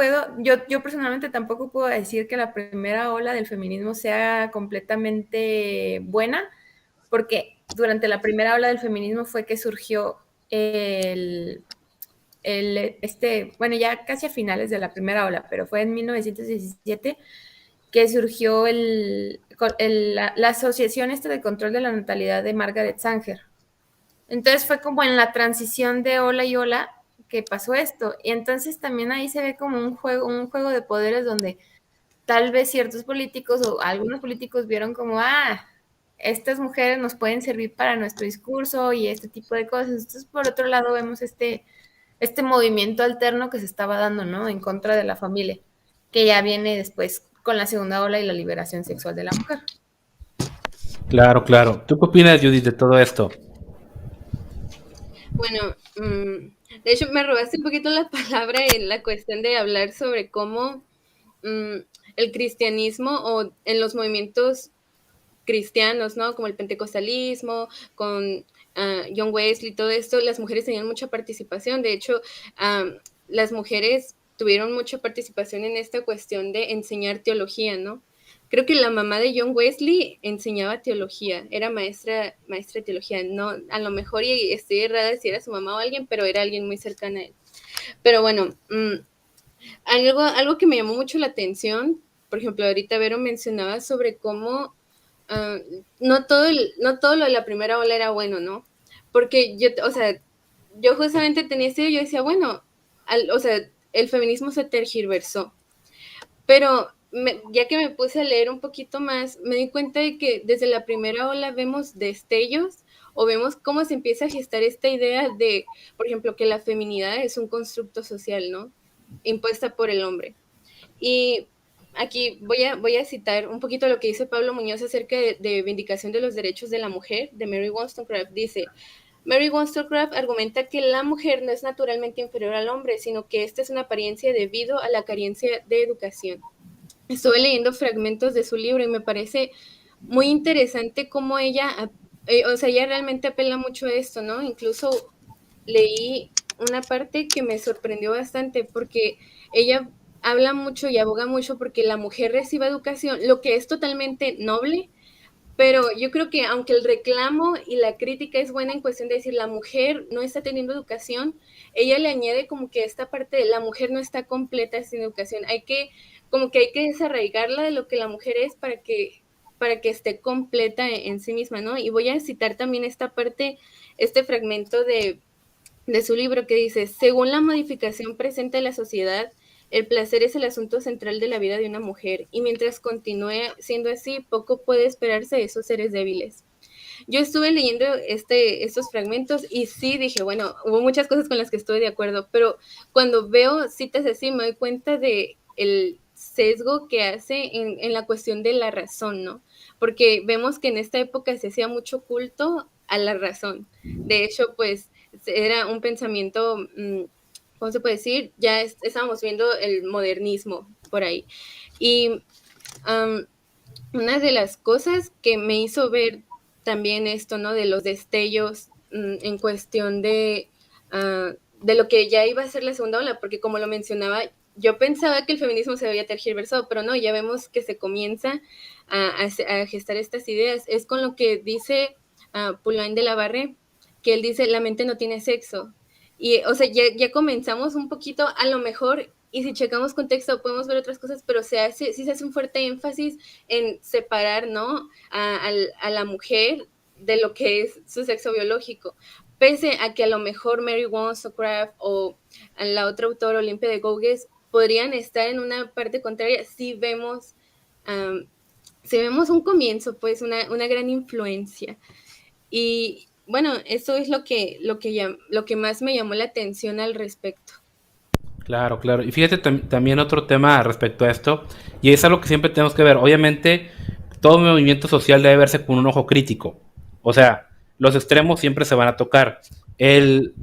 yo personalmente tampoco puedo decir que la primera ola del feminismo sea completamente buena, porque durante la primera ola del feminismo fue que surgió bueno, ya casi a finales de la primera ola, pero fue en 1917 que surgió la asociación de control de la natalidad de Margaret Sanger. Entonces fue como en la transición de ola y ola que pasó esto. Y entonces también ahí se ve como un juego de poderes donde tal vez ciertos políticos o algunos políticos vieron como, estas mujeres nos pueden servir para nuestro discurso y este tipo de cosas. Entonces, por otro lado, vemos este movimiento alterno que se estaba dando, ¿no? En contra de la familia, que ya viene después con la segunda ola y la liberación sexual de la mujer. Claro, claro. ¿Tú qué opinas, Judith, de todo esto? Bueno, de hecho me robaste un poquito la palabra en la cuestión de hablar sobre cómo el cristianismo o en los movimientos cristianos, ¿no? Como el pentecostalismo, con John Wesley, todo esto, las mujeres tenían mucha participación. De hecho, las mujeres tuvieron mucha participación en esta cuestión de enseñar teología, ¿no? Creo que la mamá de John Wesley enseñaba teología, era maestra de teología. No, a lo mejor y estoy errada si era su mamá o alguien, pero era alguien muy cercana a él. Pero bueno, algo que me llamó mucho la atención, por ejemplo, ahorita Vero mencionaba sobre cómo no todo lo de la primera ola era bueno, ¿no? Porque yo justamente tenía yo decía, bueno, el feminismo se tergiversó, pero ya que me puse a leer un poquito más, me di cuenta de que desde la primera ola vemos destellos o vemos cómo se empieza a gestar esta idea de, por ejemplo, que la feminidad es un constructo social, ¿no? Impuesta por el hombre. Y aquí voy a citar un poquito lo que dice Pablo Muñoz acerca de vindicación de los derechos de la mujer, de Mary Wollstonecraft. Dice, Mary Wollstonecraft argumenta que la mujer no es naturalmente inferior al hombre, sino que esta es una apariencia debido a la carencia de educación. Estuve leyendo fragmentos de su libro y me parece muy interesante cómo ella realmente apela mucho a esto, ¿no? Incluso leí una parte que me sorprendió bastante porque ella habla mucho y aboga mucho porque la mujer reciba educación, lo que es totalmente noble, pero yo creo que aunque el reclamo y la crítica es buena en cuestión de decir la mujer no está teniendo educación, ella le añade como que esta parte de la mujer no está completa sin educación, hay que desarraigarla de lo que la mujer es para que esté completa en sí misma, ¿no? Y voy a citar también esta parte, este fragmento de su libro que dice, según la modificación presente de la sociedad, el placer es el asunto central de la vida de una mujer y mientras continúe siendo así, poco puede esperarse de esos seres débiles. Yo estuve leyendo estos fragmentos y sí dije, bueno, hubo muchas cosas con las que estoy de acuerdo, pero cuando veo citas así me doy cuenta de el sesgo que hace en la cuestión de la razón, ¿no? Porque vemos que en esta época se hacía mucho culto a la razón. De hecho, pues era un pensamiento, ¿cómo se puede decir? Ya estábamos viendo el modernismo por ahí. Y una de las cosas que me hizo ver también esto, ¿no? De los destellos en cuestión de lo que ya iba a ser la segunda ola, porque como lo mencionaba, yo pensaba que el feminismo se había tergiversado, pero no, ya vemos que se comienza a gestar estas ideas. Es con lo que dice Poulain de la Barre, que él dice, la mente no tiene sexo. Y, o sea, ya comenzamos un poquito, a lo mejor, y si checamos contexto podemos ver otras cosas, pero sí se hace un fuerte énfasis en separar, ¿no? A la mujer de lo que es su sexo biológico. Pese a que a lo mejor Mary Wollstonecraft o la otra autora Olympia de Gouges podrían estar en una parte contraria, si vemos un comienzo, pues una gran influencia. Y bueno, eso es lo que más me llamó la atención al respecto. Claro, claro. Y fíjate también otro tema respecto a esto, y es algo que siempre tenemos que ver. Obviamente, todo movimiento social debe verse con un ojo crítico. O sea, los extremos siempre se van a tocar. El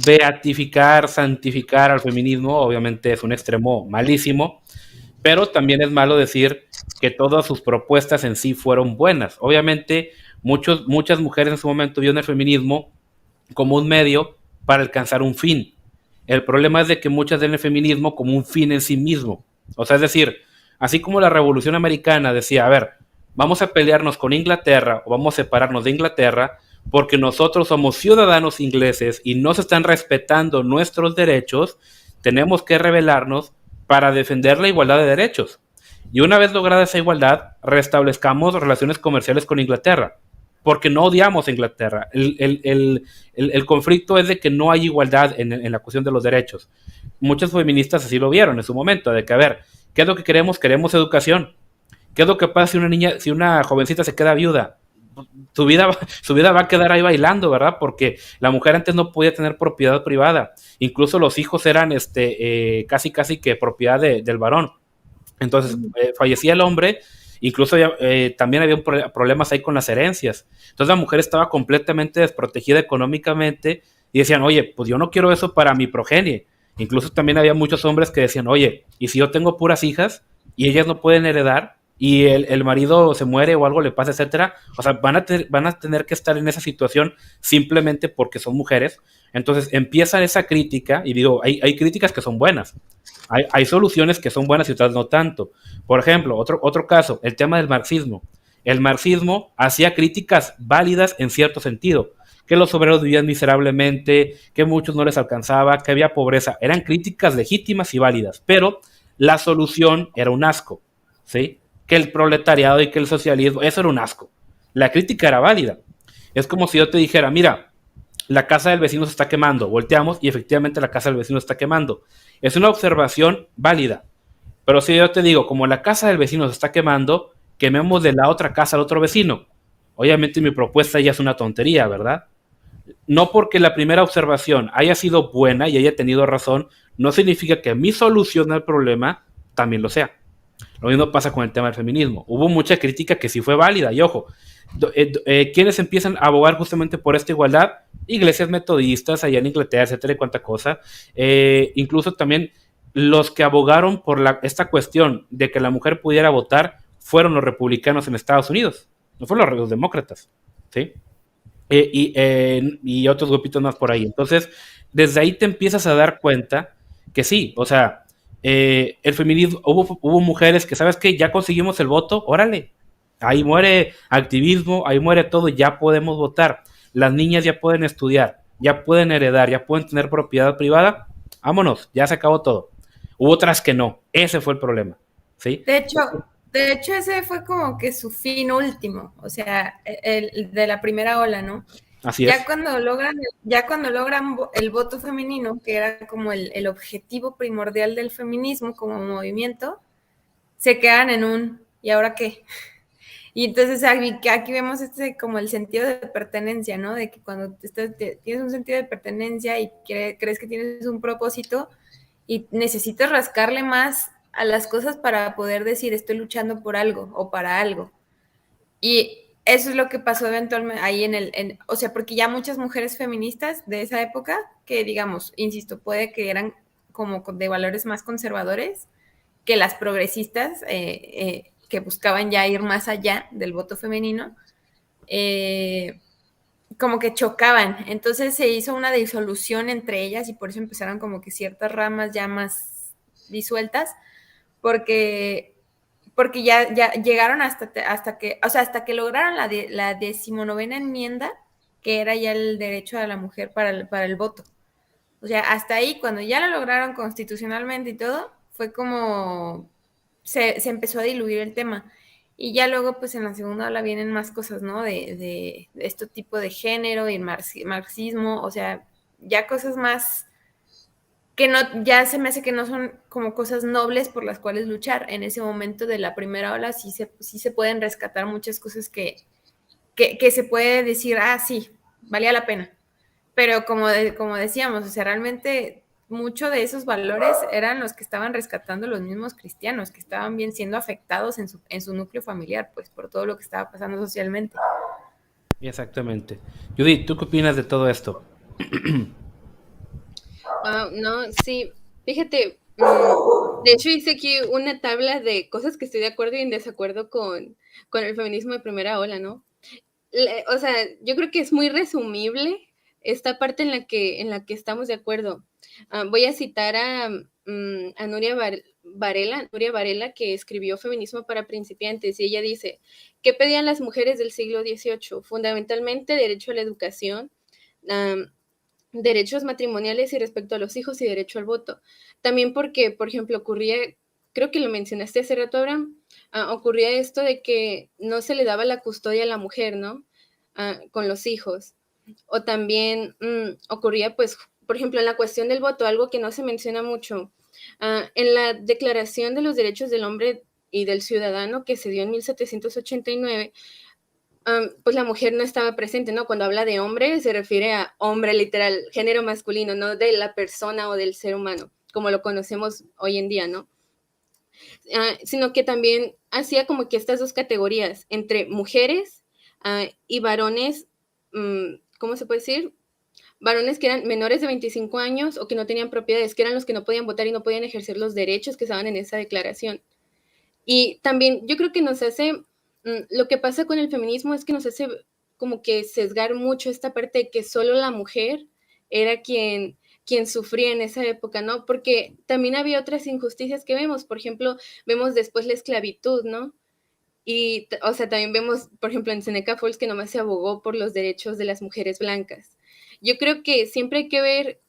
beatificar, santificar al feminismo, obviamente es un extremo malísimo, pero también es malo decir que todas sus propuestas en sí fueron buenas. Obviamente, muchas mujeres en su momento vieron el feminismo como un medio para alcanzar un fin. El problema es de que muchas ven el feminismo como un fin en sí mismo. O sea, es decir, así como la Revolución Americana decía, a ver, vamos a pelearnos con Inglaterra o vamos a separarnos de Inglaterra porque nosotros somos ciudadanos ingleses y no se están respetando nuestros derechos, tenemos que rebelarnos para defender la igualdad de derechos. Y una vez lograda esa igualdad, restablezcamos relaciones comerciales con Inglaterra, porque no odiamos a Inglaterra. El conflicto es de que no hay igualdad en la cuestión de los derechos. Muchos feministas así lo vieron en su momento, de que, a ver, ¿qué es lo que queremos? Queremos educación. ¿Qué es lo que pasa si una jovencita se queda viuda? Su vida va a quedar ahí bailando, ¿verdad? Porque la mujer antes no podía tener propiedad privada. Incluso los hijos eran casi que propiedad del varón. Entonces, fallecía el hombre, incluso también había problemas ahí con las herencias. Entonces la mujer estaba completamente desprotegida económicamente y decían, oye, pues yo no quiero eso para mi progenie. Incluso también había muchos hombres que decían, oye, ¿y si yo tengo puras hijas y ellas no pueden heredar y el marido se muere o algo le pasa, etcétera? O sea, van a tener que estar en esa situación simplemente porque son mujeres. Entonces empieza esa crítica y digo, hay críticas que son buenas. Hay soluciones que son buenas y otras no tanto. Por ejemplo, otro caso, el tema del marxismo. El marxismo hacía críticas válidas en cierto sentido, que los obreros vivían miserablemente, que muchos no les alcanzaba, que había pobreza. Eran críticas legítimas y válidas, pero la solución era un asco, ¿sí? Que el proletariado y que el socialismo, eso era un asco. La crítica era válida. Es como si yo te dijera, mira, la casa del vecino se está quemando, volteamos y efectivamente la casa del vecino se está quemando. Es una observación válida, pero si yo te digo, como la casa del vecino se está quemando, quememos de la otra casa al otro vecino. Obviamente mi propuesta ya es una tontería, ¿verdad? No porque la primera observación haya sido buena y haya tenido razón, no significa que mi solución al problema también lo sea. Lo mismo pasa con el tema del feminismo. Hubo mucha crítica que sí fue válida, y ojo, ¿quiénes empiezan a abogar justamente por esta igualdad? Iglesias metodistas allá en Inglaterra, etcétera, y cuánta cosa. Incluso también los que abogaron por esta cuestión de que la mujer pudiera votar fueron los republicanos en Estados Unidos, no fueron los demócratas, ¿sí? Y otros grupitos más por ahí. Entonces, desde ahí te empiezas a dar cuenta que sí, o sea, el feminismo, hubo mujeres que, ¿sabes qué? Ya conseguimos el voto, órale, ahí muere activismo, ahí muere todo, ya podemos votar. Las niñas ya pueden estudiar, ya pueden heredar, ya pueden tener propiedad privada, vámonos, ya se acabó todo. Hubo otras que no, ese fue el problema, ¿sí? De hecho, ese fue como que su fin último, o sea, el de la primera ola, ¿no? Así es. Ya cuando logran el voto femenino, que era como el objetivo primordial del feminismo como movimiento, se quedan en ¿y ahora qué? Y entonces aquí vemos como el sentido de pertenencia, ¿no? De que cuando tienes un sentido de pertenencia y crees que tienes un propósito y necesitas rascarle más a las cosas para poder decir estoy luchando por algo o para algo. Y eso es lo que pasó eventualmente ahí o sea, porque ya muchas mujeres feministas de esa época, que digamos, insisto, puede que eran como de valores más conservadores que las progresistas, que buscaban ya ir más allá del voto femenino, como que chocaban. Entonces se hizo una disolución entre ellas y por eso empezaron como que ciertas ramas ya más disueltas, porque ya llegaron hasta que, o sea, hasta que lograron la 19ª enmienda, que era ya el derecho a la mujer para el voto. O sea, hasta ahí, cuando ya lo lograron constitucionalmente y todo, fue como se empezó a diluir el tema. Y ya luego, pues en la segunda ola vienen más cosas, ¿no? De este tipo de género y el marxismo, o sea, ya cosas más que no, ya se me hace que no son como cosas nobles por las cuales luchar. En ese momento de la primera ola sí se pueden rescatar muchas cosas que se puede decir, ah, sí, valía la pena. Pero como decíamos, o sea, realmente muchos de esos valores eran los que estaban rescatando los mismos cristianos, que estaban bien siendo afectados en su núcleo familiar, pues por todo lo que estaba pasando socialmente. Exactamente. Judith, ¿tú qué opinas de todo esto? No, sí, fíjate, de hecho hice aquí una tabla de cosas que estoy de acuerdo y en desacuerdo con el feminismo de primera ola, ¿no? O sea, yo creo que es muy resumible esta parte en la que estamos de acuerdo. Voy a citar a Nuria Varela, que escribió Feminismo para principiantes, y ella dice, ¿qué pedían las mujeres del siglo XVIII? Fundamentalmente derecho a la educación, derechos matrimoniales y respecto a los hijos y derecho al voto. También porque, por ejemplo, ocurría, creo que lo mencionaste hace rato, Abraham, ocurría esto de que no se le daba la custodia a la mujer, ¿no? Con los hijos. O también ocurría, pues, por ejemplo, en la cuestión del voto, algo que no se menciona mucho. En la Declaración de los Derechos del Hombre y del Ciudadano, que se dio en 1789, pues la mujer no estaba presente, ¿no? Cuando habla de hombre, se refiere a hombre literal, género masculino, no de la persona o del ser humano, como lo conocemos hoy en día, ¿no? Sino que también hacía como que estas dos categorías, entre mujeres y varones, ¿cómo se puede decir? Varones que eran menores de 25 años o que no tenían propiedades, que eran los que no podían votar y no podían ejercer los derechos que estaban en esa declaración. Y también yo creo que nos hace, lo que pasa con el feminismo es que nos hace como que sesgar mucho esta parte de que solo la mujer era quien sufría en esa época, ¿no? Porque también había otras injusticias que vemos, por ejemplo, vemos después la esclavitud, ¿no? Y, o sea, también vemos, por ejemplo, en Seneca Falls que nomás se abogó por los derechos de las mujeres blancas. Yo creo que siempre hay que ver,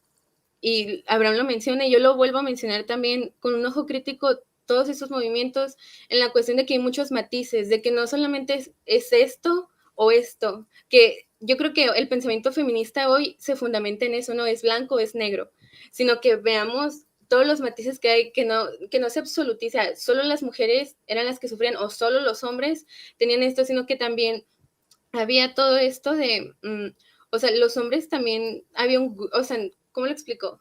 y Abraham lo menciona, y yo lo vuelvo a mencionar también con un ojo crítico, todos esos movimientos en la cuestión de que hay muchos matices, de que no solamente es esto o esto, que yo creo que el pensamiento feminista hoy se fundamenta en eso, no es blanco, es negro, sino que veamos todos los matices que hay, que no se absolutiza, solo las mujeres eran las que sufrían o solo los hombres tenían esto, sino que también había todo esto de, o sea, los hombres también, o sea, ¿cómo lo explico?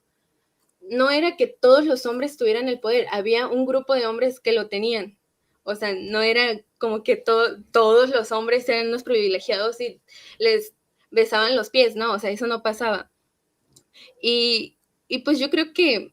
No era que todos los hombres tuvieran el poder, había un grupo de hombres que lo tenían. O sea, no era como que todos los hombres eran unos privilegiados y les besaban los pies, no, o sea, eso no pasaba. Y pues yo creo que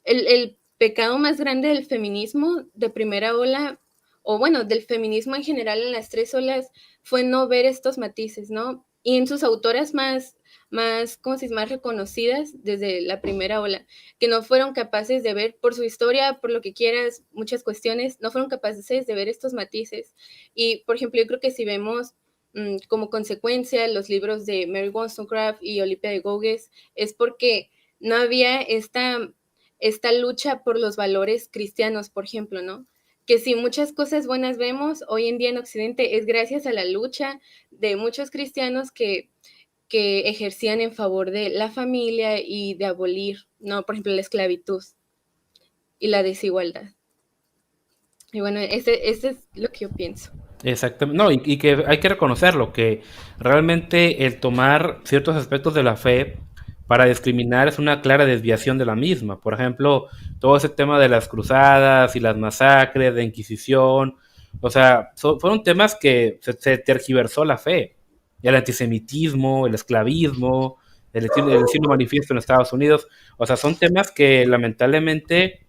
el pecado más grande del feminismo de primera ola, o bueno, del feminismo en general en las tres olas, fue no ver estos matices, ¿no? Y en sus autoras ¿cómo se dice? Más reconocidas desde la primera ola, que no fueron capaces de ver, por su historia, por lo que quieras, muchas cuestiones, no fueron capaces de ver estos matices. Y, por ejemplo, yo creo que si vemos como consecuencia los libros de Mary Wollstonecraft y Olivia de Gouges, es porque no había esta lucha por los valores cristianos, por ejemplo, ¿no? Que si muchas cosas buenas vemos hoy en día en Occidente es gracias a la lucha de muchos cristianos que ejercían en favor de la familia y de abolir, ¿no? Por ejemplo, la esclavitud y la desigualdad. Y bueno, ese es lo que yo pienso. Exactamente. No, y que hay que reconocerlo, que realmente el tomar ciertos aspectos de la fe para discriminar es una clara desviación de la misma. Por ejemplo, todo ese tema de las cruzadas y las masacres, de Inquisición, o sea, fueron temas que se tergiversó la fe. El antisemitismo, el esclavismo, el estilo manifiesto en Estados Unidos, o sea, son temas que lamentablemente,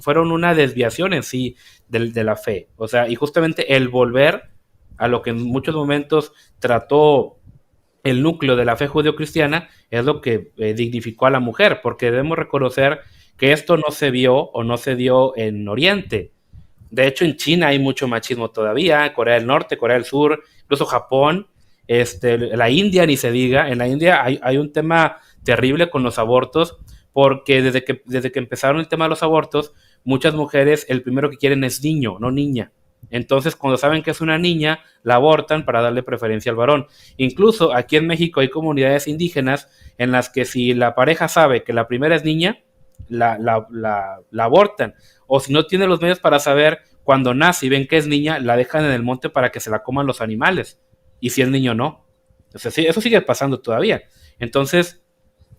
fueron una desviación en sí de la fe. O sea, y justamente el volver a lo que en muchos momentos trató el núcleo de la fe judeocristiana es lo que dignificó a la mujer, porque debemos reconocer que esto no se vio o no se dio en Oriente. De hecho, en China hay mucho machismo todavía, Corea del Norte, Corea del Sur, incluso Japón, la India ni se diga. En la India hay un tema terrible con los abortos, porque desde que empezaron el tema de los abortos, muchas mujeres el primero que quieren es niño, no niña. Entonces, cuando saben que es una niña, la abortan para darle preferencia al varón. Incluso aquí en México hay comunidades indígenas en las que si la pareja sabe que la primera es niña, la abortan. O si no tiene los medios para saber, cuando nace y ven que es niña, la dejan en el monte para que se la coman los animales. Y si es niño, no. O sea, sí, eso sigue pasando todavía. Entonces,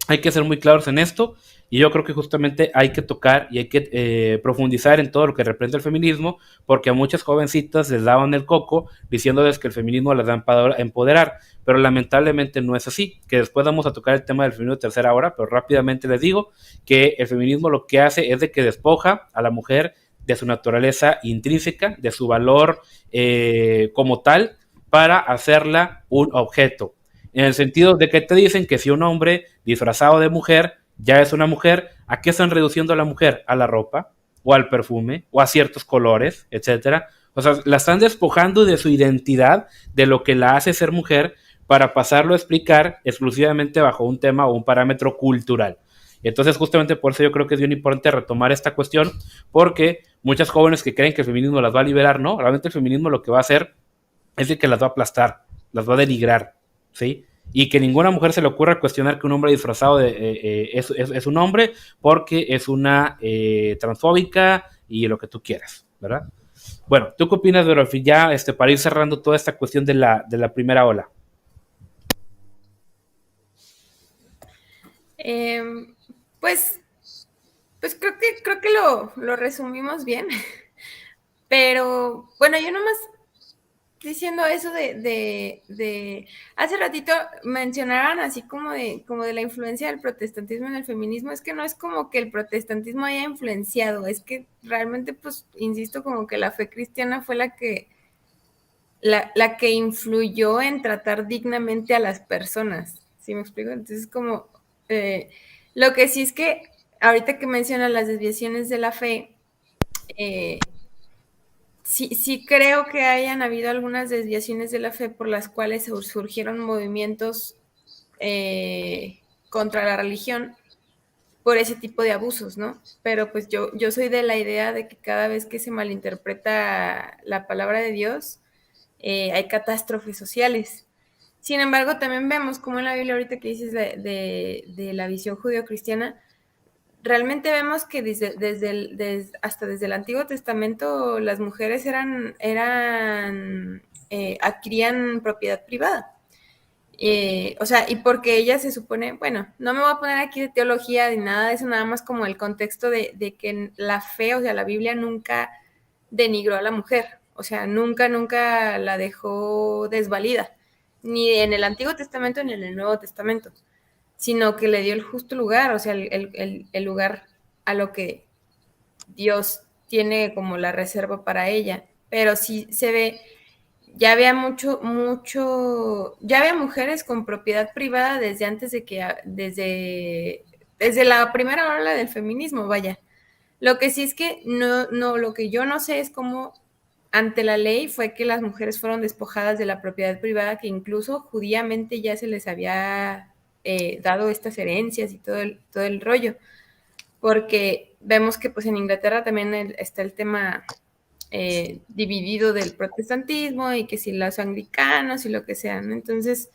hay que ser muy claros en esto, y yo creo que justamente hay que tocar y hay que profundizar en todo lo que representa el feminismo, porque a muchas jovencitas les daban el coco diciéndoles que el feminismo las va a empoderar, pero lamentablemente no es así. Que después vamos a tocar el tema del feminismo de tercera hora, pero rápidamente les digo que el feminismo lo que hace es de que despoja a la mujer de su naturaleza intrínseca, de su valor como tal, para hacerla un objeto. En el sentido de que te dicen que si un hombre disfrazado de mujer ya es una mujer, ¿a qué están reduciendo a la mujer? A la ropa, o al perfume, o a ciertos colores, etcétera. O sea, la están despojando de su identidad, de lo que la hace ser mujer, para pasarlo a explicar exclusivamente bajo un tema o un parámetro cultural. Entonces, justamente por eso yo creo que es bien importante retomar esta cuestión, porque muchas jóvenes que creen que el feminismo las va a liberar, no, realmente el feminismo lo que va a hacer es de que las va a aplastar, las va a denigrar, ¿sí? Y que ninguna mujer se le ocurra cuestionar que un hombre disfrazado es un hombre, porque es una transfóbica y lo que tú quieras, ¿verdad? Bueno, ¿tú qué opinas, Verofi? Ya para ir cerrando toda esta cuestión de la primera ola. Pues, pues creo que lo resumimos bien. Pero bueno, yo nomás diciendo eso hace ratito mencionaban así como de la influencia del protestantismo en el feminismo. Es que no es como que el protestantismo haya influenciado, es que realmente, pues, insisto, como que la fe cristiana fue la que influyó en tratar dignamente a las personas, ¿sí me explico? Entonces, como, lo que sí es que ahorita que mencionan las desviaciones de la fe, sí creo que hayan habido algunas desviaciones de la fe por las cuales surgieron movimientos contra la religión por ese tipo de abusos, ¿no? Pero pues yo soy de la idea de que cada vez que se malinterpreta la palabra de Dios, hay catástrofes sociales. Sin embargo, también vemos como en la Biblia ahorita que dices de la visión judío-cristiana, realmente vemos que hasta desde el Antiguo Testamento las mujeres adquirían propiedad privada. O sea, y porque ella se supone, bueno, no me voy a poner aquí de teología ni nada de eso, nada más como el contexto de que la fe, o sea, la Biblia nunca denigró a la mujer, o sea, nunca la dejó desvalida, ni en el Antiguo Testamento ni en el Nuevo Testamento, sino que le dio el justo lugar, o sea, el lugar a lo que Dios tiene como la reserva para ella. Pero sí se ve, ya había ya había mujeres con propiedad privada desde antes de que, desde la primera ola del feminismo, vaya. Lo que sí es que lo que yo no sé es cómo ante la ley fue que las mujeres fueron despojadas de la propiedad privada, que incluso judíamente ya se les había dado estas herencias y todo el rollo, porque vemos que pues en Inglaterra también está el tema dividido del protestantismo y que si los anglicanos y lo que sea, ¿no? Entonces,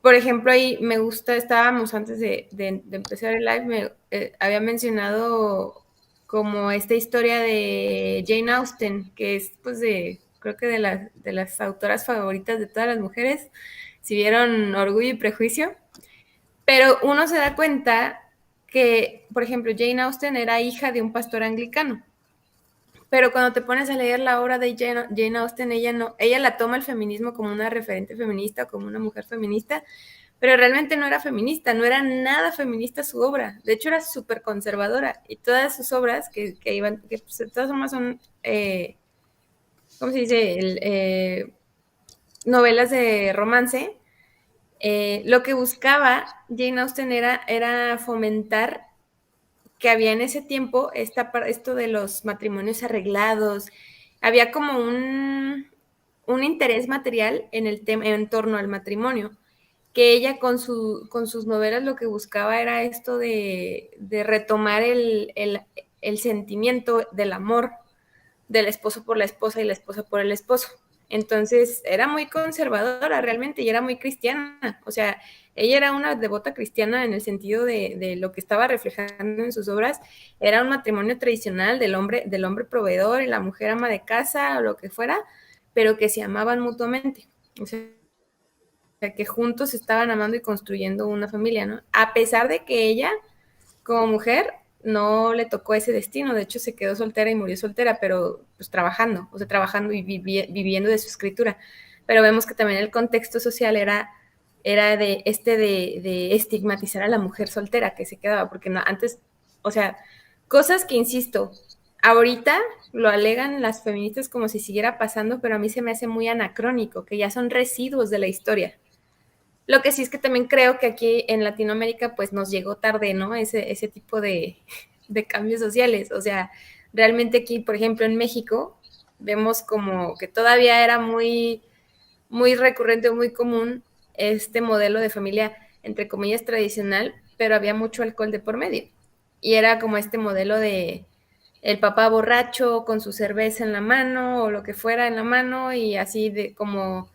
por ejemplo, ahí me gusta, estábamos antes de empezar el live, había mencionado como esta historia de Jane Austen, que es pues creo que de las autoras favoritas de todas las mujeres, si vieron Orgullo y Prejuicio, pero uno se da cuenta que, por ejemplo, Jane Austen era hija de un pastor anglicano, pero cuando te pones a leer la obra de Jane Austen, ella la toma el feminismo como una referente feminista, como una mujer feminista, pero realmente no era feminista, no era nada feminista su obra, de hecho era súper conservadora, y todas sus obras que pues, de todas formas son, ¿cómo se dice? Novelas de romance. Lo que buscaba Jane Austen era fomentar que había en ese tiempo, esto de los matrimonios arreglados, había como un interés material en el tema en torno al matrimonio, que ella con sus novelas lo que buscaba era esto de retomar el sentimiento del amor del esposo por la esposa y la esposa por el esposo. Entonces era muy conservadora realmente y era muy cristiana. O sea, ella era una devota cristiana en el sentido de lo que estaba reflejando en sus obras. Era un matrimonio tradicional del hombre proveedor y la mujer ama de casa o lo que fuera, pero que se amaban mutuamente. O sea, que juntos estaban amando y construyendo una familia, ¿no? A pesar de que ella, como mujer, no le tocó ese destino, de hecho se quedó soltera y murió soltera, pero pues trabajando, o sea, trabajando y viviendo de su escritura. Pero vemos que también el contexto social era de estigmatizar a la mujer soltera que se quedaba, porque no, antes, o sea, cosas que, insisto, ahorita lo alegan las feministas como si siguiera pasando, pero a mí se me hace muy anacrónico, que ya son residuos de la historia. Lo que sí es que también creo que aquí en Latinoamérica pues nos llegó tarde, ¿no? Ese tipo de cambios sociales. O sea, realmente aquí, por ejemplo, en México, vemos como que todavía era muy, muy recurrente o muy común este modelo de familia, entre comillas, tradicional, pero había mucho alcohol de por medio. Y era como este modelo de el papá borracho con su cerveza en la mano o lo que fuera en la mano y así de como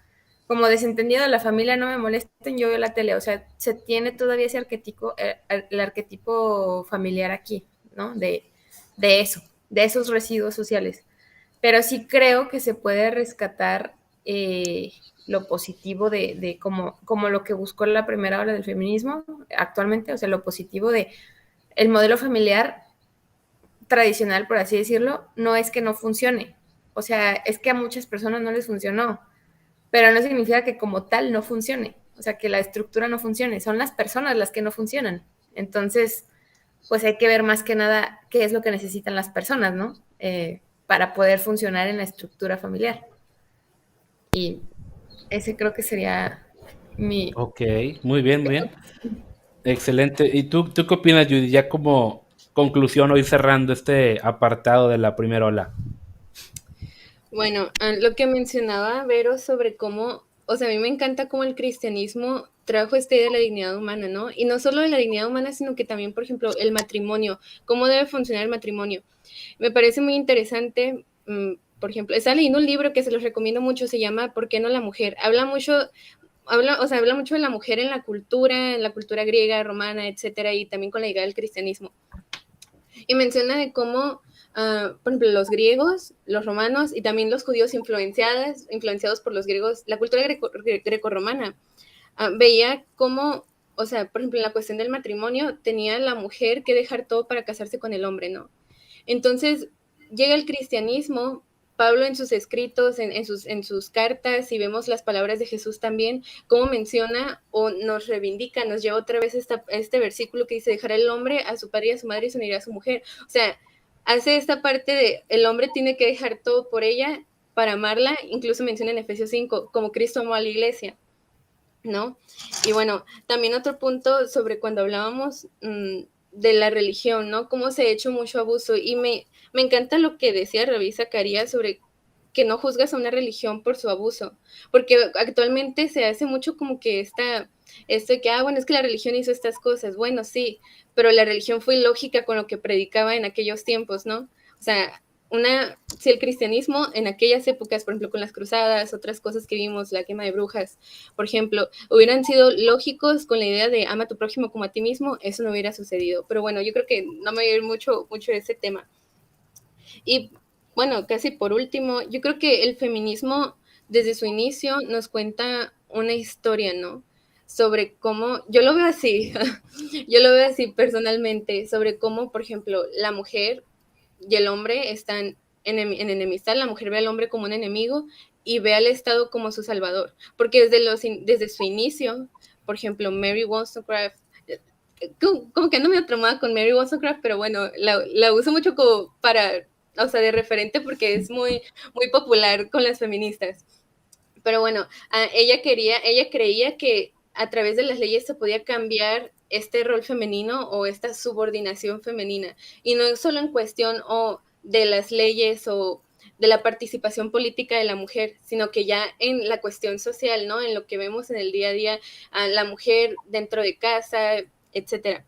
desentendido de la familia, no me molesten, yo veo la tele. O sea, se tiene todavía ese arquetipo, el arquetipo familiar aquí, ¿no? De eso, de esos residuos sociales. Pero sí creo que se puede rescatar lo positivo de como lo que buscó la primera ola del feminismo actualmente, o sea, lo positivo de el modelo familiar tradicional, por así decirlo, no es que no funcione. O sea, es que a muchas personas no les funcionó, pero no significa que como tal no funcione. O sea, que la estructura no funcione. Son las personas las que no funcionan. Entonces, pues hay que ver más que nada qué es lo que necesitan las personas, ¿no? Para poder funcionar en la estructura familiar. Y ese creo que sería mi... Ok, muy bien, muy bien. Excelente. ¿Y tú qué opinas, Judy? Ya como conclusión, hoy cerrando este apartado de la primera ola. Bueno, lo que mencionaba Vero sobre cómo, o sea, a mí me encanta cómo el cristianismo trajo esta idea de la dignidad humana, ¿no? Y no solo de la dignidad humana, sino que también, por ejemplo, el matrimonio, cómo debe funcionar el matrimonio. Me parece muy interesante, por ejemplo, estaba leyendo un libro que se los recomiendo mucho, se llama ¿Por qué no la mujer? Habla mucho de la mujer en la cultura griega, romana, etcétera, y también con la idea del cristianismo. Y menciona de cómo, por ejemplo, los griegos, los romanos y también los judíos influenciados por los griegos, la cultura grecorromana, veía cómo, o sea, por ejemplo, en la cuestión del matrimonio, tenía la mujer que dejar todo para casarse con el hombre, ¿no? Entonces, llega el cristianismo, Pablo en sus escritos, en sus cartas, y vemos las palabras de Jesús también, cómo menciona o nos reivindica, nos lleva otra vez este versículo que dice, dejará el hombre a su padre y a su madre y se unirá a su mujer. O sea, hace esta parte de el hombre tiene que dejar todo por ella para amarla, incluso menciona en Efesios 5, como Cristo amó a la iglesia, ¿no? Y bueno, también otro punto sobre cuando hablábamos de la religión, ¿no? Cómo se ha hecho mucho abuso. Y me encanta lo que decía Rabí Zacarías sobre que no juzgas a una religión por su abuso, porque actualmente se hace mucho como que esto de que, bueno, es que la religión hizo estas cosas, bueno, sí, pero la religión fue ilógica con lo que predicaba en aquellos tiempos, ¿no? O sea, si el cristianismo en aquellas épocas, por ejemplo, con las cruzadas, otras cosas que vimos, la quema de brujas, por ejemplo, hubieran sido lógicos con la idea de ama a tu prójimo como a ti mismo, eso no hubiera sucedido. Pero bueno, yo creo que no me voy a ir mucho de ese tema. Y bueno, casi por último, yo creo que el feminismo desde su inicio nos cuenta una historia, ¿no? Sobre cómo, yo lo veo así, yo lo veo así personalmente, sobre cómo, por ejemplo, la mujer y el hombre están en enemistad, la mujer ve al hombre como un enemigo y ve al Estado como su salvador, porque desde su inicio, por ejemplo, Mary Wollstonecraft, como que ando medio traumada con Mary Wollstonecraft, pero bueno, la uso mucho como para, o sea, de referente porque es muy, muy popular con las feministas. Pero bueno, ella creía que a través de las leyes se podía cambiar este rol femenino o esta subordinación femenina. Y no solo en cuestión o de las leyes o de la participación política de la mujer, sino que ya en la cuestión social, ¿no? En lo que vemos en el día a día, a la mujer dentro de casa, etcétera.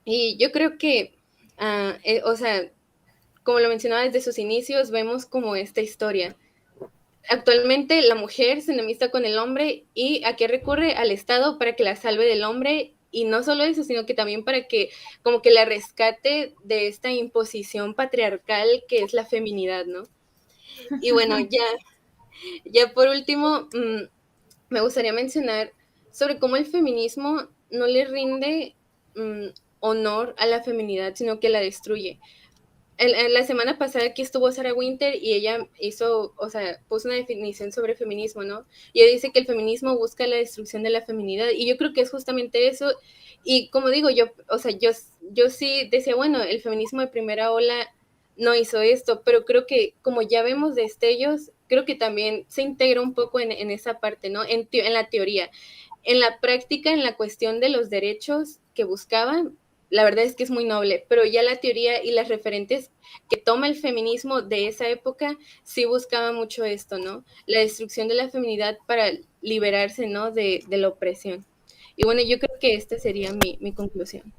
Y yo creo que, o sea, como lo mencionaba desde sus inicios, vemos como esta historia. Actualmente la mujer se enemista con el hombre y ¿a qué recurre? Al Estado para que la salve del hombre, y no solo eso, sino que también para que como que la rescate de esta imposición patriarcal que es la feminidad, ¿no? Y bueno, ya por último, me gustaría mencionar sobre cómo el feminismo no le rinde honor a la feminidad, sino que la destruye. La semana pasada aquí estuvo Sarah Winter y ella hizo, o sea, puso una definición sobre feminismo, ¿no? Y ella dice que el feminismo busca la destrucción de la feminidad, y yo creo que es justamente eso. Y como digo, o sea, yo sí decía, bueno, el feminismo de primera ola no hizo esto, pero creo que como ya vemos destellos, creo que también se integra un poco en esa parte, ¿no? En la teoría. En la práctica, en la cuestión de los derechos que buscaban, la verdad es que es muy noble, pero ya la teoría y las referentes que toma el feminismo de esa época sí buscaba mucho esto, ¿no? La destrucción de la feminidad para liberarse, ¿no? De la opresión. Y bueno, yo creo que esta sería mi conclusión.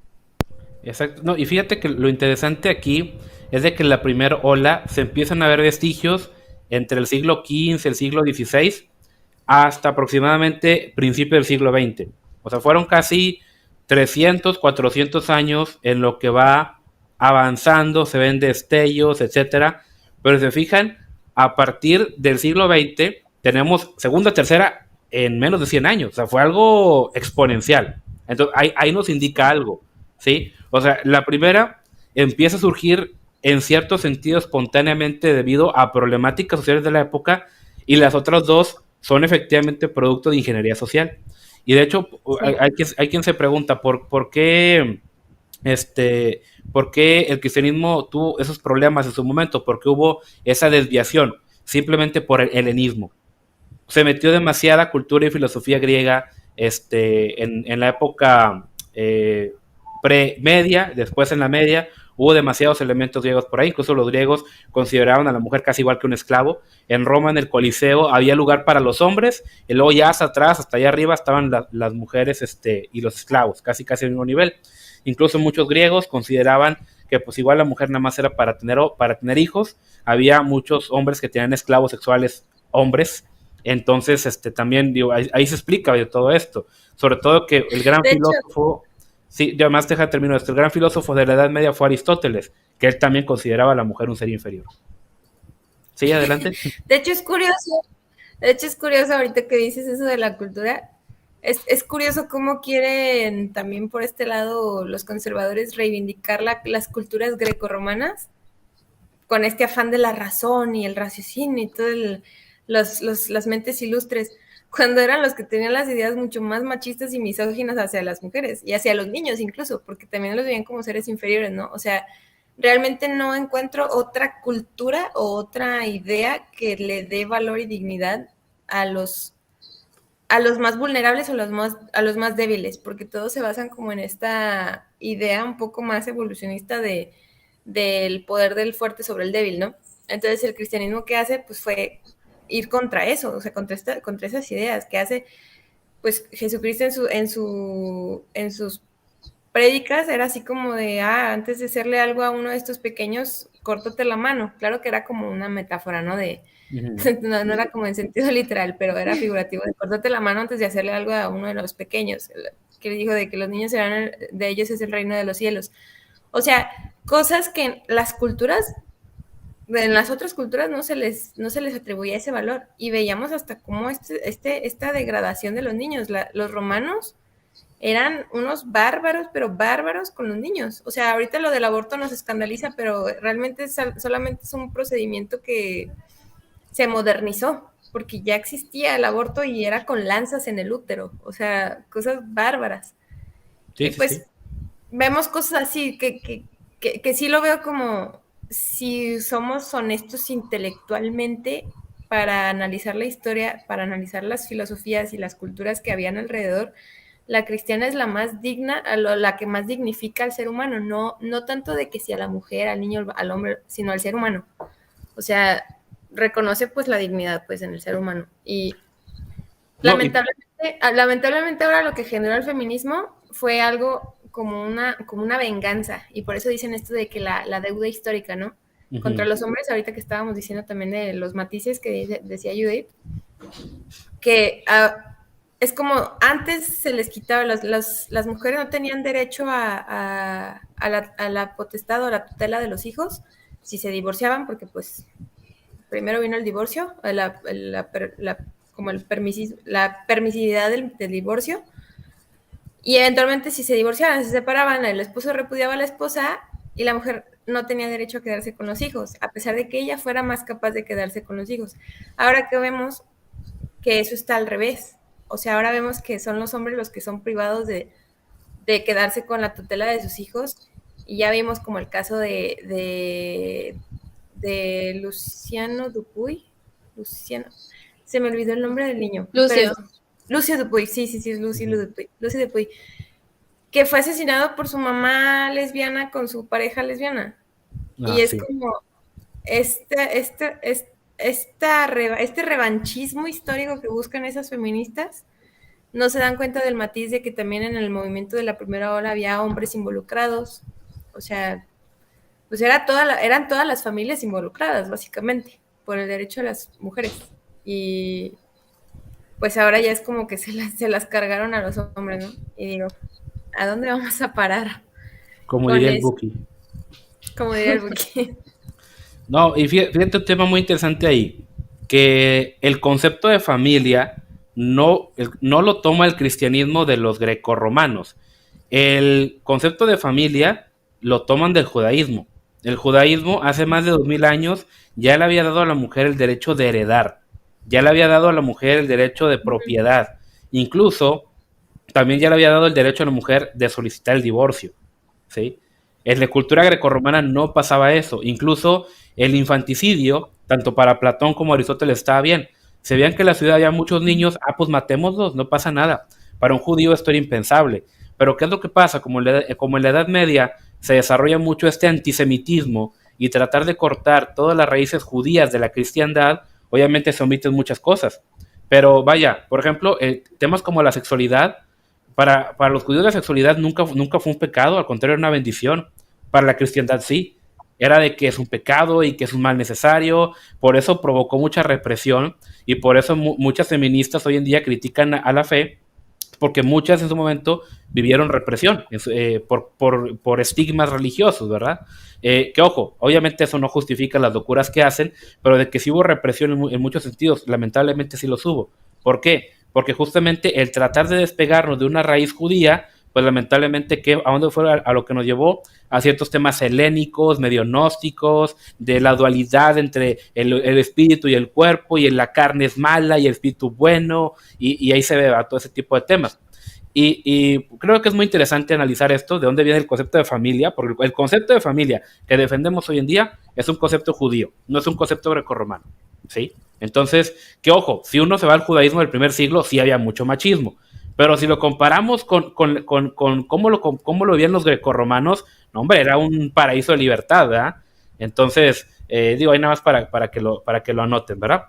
Exacto. No, y fíjate que lo interesante aquí es de que en la primera ola se empiezan a ver vestigios entre el siglo XV, el siglo XVI, hasta aproximadamente principios del siglo XX. O sea, fueron casi 300, 400 años en lo que va avanzando, se ven destellos, etcétera. Pero si se fijan, a partir del siglo XX tenemos segunda, tercera en menos de 100 años. O sea, fue algo exponencial. Entonces, ahí nos indica algo, ¿sí? O sea, la primera empieza a surgir en cierto sentido espontáneamente debido a problemáticas sociales de la época, y las otras dos son efectivamente producto de ingeniería social. Y de hecho, Sí. hay quien se pregunta por qué por qué el cristianismo tuvo esos problemas en su momento, por qué hubo esa desviación, simplemente por el helenismo. Se metió demasiada cultura y filosofía griega en la época pre-media, después en la media, hubo demasiados elementos griegos por ahí, incluso los griegos consideraban a la mujer casi igual que un esclavo. En Roma, en el Coliseo, había lugar para los hombres, y luego ya hasta atrás, hasta allá arriba, estaban las mujeres y los esclavos, casi al mismo nivel. Incluso muchos griegos consideraban que pues igual la mujer nada más era para tener hijos. Había muchos hombres que tenían esclavos sexuales hombres. Entonces, también digo, ahí se explica de todo esto. Sobre todo que el gran De hecho, filósofo, sí, ya más deja terminar esto, el gran filósofo de la Edad Media fue Aristóteles, que él también consideraba a la mujer un ser inferior. Sí, adelante. de hecho es curioso, de hecho es curioso ahorita que dices eso de la cultura. Es curioso cómo quieren también por este lado los conservadores reivindicar las culturas grecorromanas con este afán de la razón y el raciocinio y todo las mentes ilustres, cuando eran los que tenían las ideas mucho más machistas y misóginas hacia las mujeres y hacia los niños incluso, porque también los veían como seres inferiores, ¿no? O sea, realmente no encuentro otra cultura o otra idea que le dé valor y dignidad a los más vulnerables o a los más débiles, porque todos se basan como en esta idea un poco más evolucionista del poder del fuerte sobre el débil, ¿no? Entonces el cristianismo que hace, pues fue ir contra eso, o sea, contra esas ideas que hace, pues Jesucristo en sus prédicas era así como de, antes de hacerle algo a uno de estos pequeños, córtate la mano. Claro que era como una metáfora, ¿no? No era como en sentido literal, pero era figurativo, de córtate la mano antes de hacerle algo a uno de los pequeños, que dijo de que los niños de ellos es el reino de los cielos. O sea, cosas que en las otras culturas no se les atribuía ese valor, y veíamos hasta cómo esta degradación de los niños. Los romanos eran unos bárbaros, pero bárbaros con los niños. O sea, ahorita lo del aborto nos escandaliza, pero realmente solamente es un procedimiento que se modernizó, porque ya existía el aborto y era con lanzas en el útero, o sea, cosas bárbaras. Sí, Y sí, pues sí. vemos cosas así que sí lo veo como, si somos honestos intelectualmente para analizar la historia, para analizar las filosofías y las culturas que habían alrededor, la cristiana es la más digna, la que más dignifica al ser humano, no tanto de que si a la mujer, al niño, al hombre, sino al ser humano. O sea, reconoce pues la dignidad pues en el ser humano. Y lamentablemente ahora lo que generó el feminismo fue algo como una venganza, y por eso dicen esto de que la deuda histórica, ¿no? Uh-huh. Contra los hombres, ahorita que estábamos diciendo también de los matices que decía Judith, que es como antes se les quitaba, las mujeres no tenían derecho a la potestad o a la tutela de los hijos si se divorciaban, porque pues primero vino el divorcio, como la permisividad del divorcio, y eventualmente si se divorciaban, se separaban, el esposo repudiaba a la esposa y la mujer no tenía derecho a quedarse con los hijos, a pesar de que ella fuera más capaz de quedarse con los hijos. Ahora que vemos que eso está al revés, o sea, ahora vemos que son los hombres los que son privados de quedarse con la tutela de sus hijos, y ya vimos como el caso de Luciano Dupuy. Se me olvidó el nombre del niño. Lucio Dupuy, sí, es Lucio Dupuy, que fue asesinado por su mamá lesbiana con su pareja lesbiana. Y es como este revanchismo histórico que buscan esas feministas. No se dan cuenta del matiz de que también en el movimiento de la primera ola había hombres involucrados. O sea, pues eran todas las familias involucradas, básicamente, por el derecho de las mujeres. Y pues ahora ya es como que se las cargaron a los hombres, ¿no? Y digo, ¿a dónde vamos a parar? Como diría el Buki. No, y fíjate un tema muy interesante ahí, que el concepto de familia no lo toma el cristianismo de los grecorromanos. El concepto de familia lo toman del judaísmo. El judaísmo hace más de 2000 años ya le había dado a la mujer el derecho de heredar, ya le había dado a la mujer el derecho de propiedad, incluso también ya le había dado el derecho a la mujer de solicitar el divorcio, ¿sí? En la cultura grecorromana no pasaba eso, incluso el infanticidio, tanto para Platón como Aristóteles, estaba bien. Se veían que en la ciudad había muchos niños, pues matémoslos, no pasa nada. Para un judío esto era impensable. Pero ¿qué es lo que pasa? Como en la Edad Media se desarrolla mucho este antisemitismo y tratar de cortar todas las raíces judías de la cristiandad, obviamente se omiten muchas cosas. Pero vaya, por ejemplo, temas como la sexualidad, para los judíos la sexualidad nunca fue un pecado, al contrario, era una bendición. Para la cristiandad sí, era de que es un pecado y que es un mal necesario, por eso provocó mucha represión y por eso muchas feministas hoy en día critican a la fe, porque muchas en su momento vivieron represión por estigmas religiosos, ¿verdad? Que ojo, obviamente eso no justifica las locuras que hacen, pero de que sí hubo represión en muchos sentidos, lamentablemente sí los hubo. ¿Por qué? Porque justamente el tratar de despegarnos de una raíz judía, pues lamentablemente ¿a dónde fue a lo que nos llevó? A ciertos temas helénicos, medio gnósticos, de la dualidad entre el espíritu y el cuerpo, y la carne es mala y el espíritu bueno, y ahí se ve a todo ese tipo de temas. Y creo que es muy interesante analizar esto, de dónde viene el concepto de familia, porque el concepto de familia que defendemos hoy en día es un concepto judío, no es un concepto grecorromano, ¿sí? Entonces, que ojo, si uno se va al judaísmo del primer siglo, sí había mucho machismo, pero si lo comparamos con cómo lo vivían los grecorromanos, no, hombre, era un paraíso de libertad, ¿verdad? Entonces, digo, ahí nada más para que lo anoten, ¿verdad?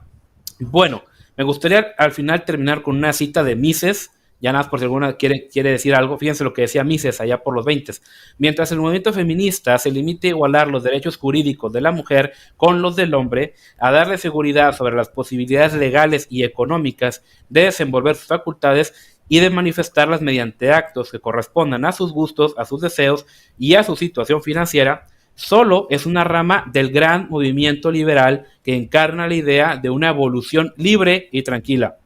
Bueno, me gustaría al final terminar con una cita de Mises, ya nada más por si alguna quiere decir algo. Fíjense lo que decía Mises allá por los 20. Mientras el movimiento feminista se limite a igualar los derechos jurídicos de la mujer con los del hombre, a darle seguridad sobre las posibilidades legales y económicas de desenvolver sus facultades y de manifestarlas mediante actos que correspondan a sus gustos, a sus deseos y a su situación financiera, solo es una rama del gran movimiento liberal que encarna la idea de una evolución libre y tranquila.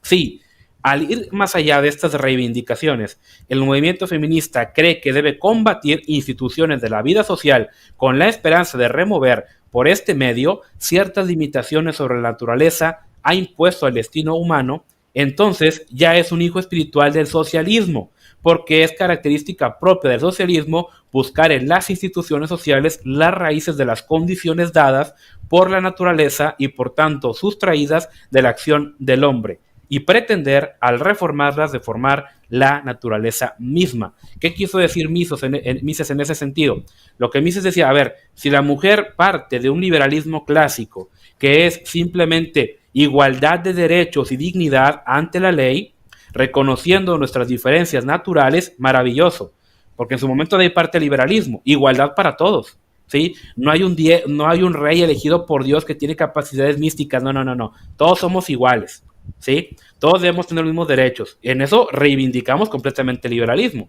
Sí, al ir más allá de estas reivindicaciones, el movimiento feminista cree que debe combatir instituciones de la vida social con la esperanza de remover por este medio ciertas limitaciones sobre la naturaleza ha impuesto al destino humano. Entonces ya es un hijo espiritual del socialismo, porque es característica propia del socialismo buscar en las instituciones sociales las raíces de las condiciones dadas por la naturaleza y por tanto sustraídas de la acción del hombre. y pretender, al reformarlas, deformar la naturaleza misma. ¿Qué quiso decir Mises en ese sentido? Lo que Mises decía, a ver, si la mujer parte de un liberalismo clásico, que es simplemente igualdad de derechos y dignidad ante la ley, reconociendo nuestras diferencias naturales, maravilloso, porque en su momento de ahí parte el liberalismo, igualdad para todos, ¿sí? No hay un rey elegido por Dios que tiene capacidades místicas, no, todos somos iguales, ¿sí? Todos debemos tener los mismos derechos, y en eso reivindicamos completamente el liberalismo.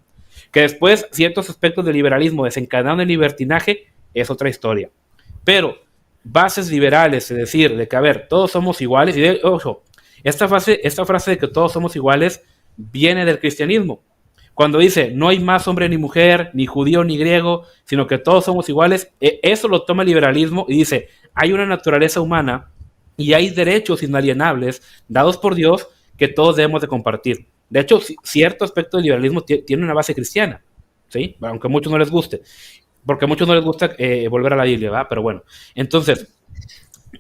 Que después ciertos aspectos del liberalismo desencadenaron el libertinaje es otra historia, pero bases liberales, es decir, de que, a ver, todos somos iguales, y ojo, esta frase de que todos somos iguales viene del cristianismo. Cuando dice, no hay más hombre ni mujer, ni judío ni griego, sino que todos somos iguales, eso lo toma el liberalismo y dice, hay una naturaleza humana y hay derechos inalienables dados por Dios que todos debemos de compartir. De hecho, cierto aspecto del liberalismo tiene una base cristiana, ¿sí? Aunque a muchos no les guste, porque a muchos no les gusta volver a la Biblia, ¿verdad? Pero bueno, entonces,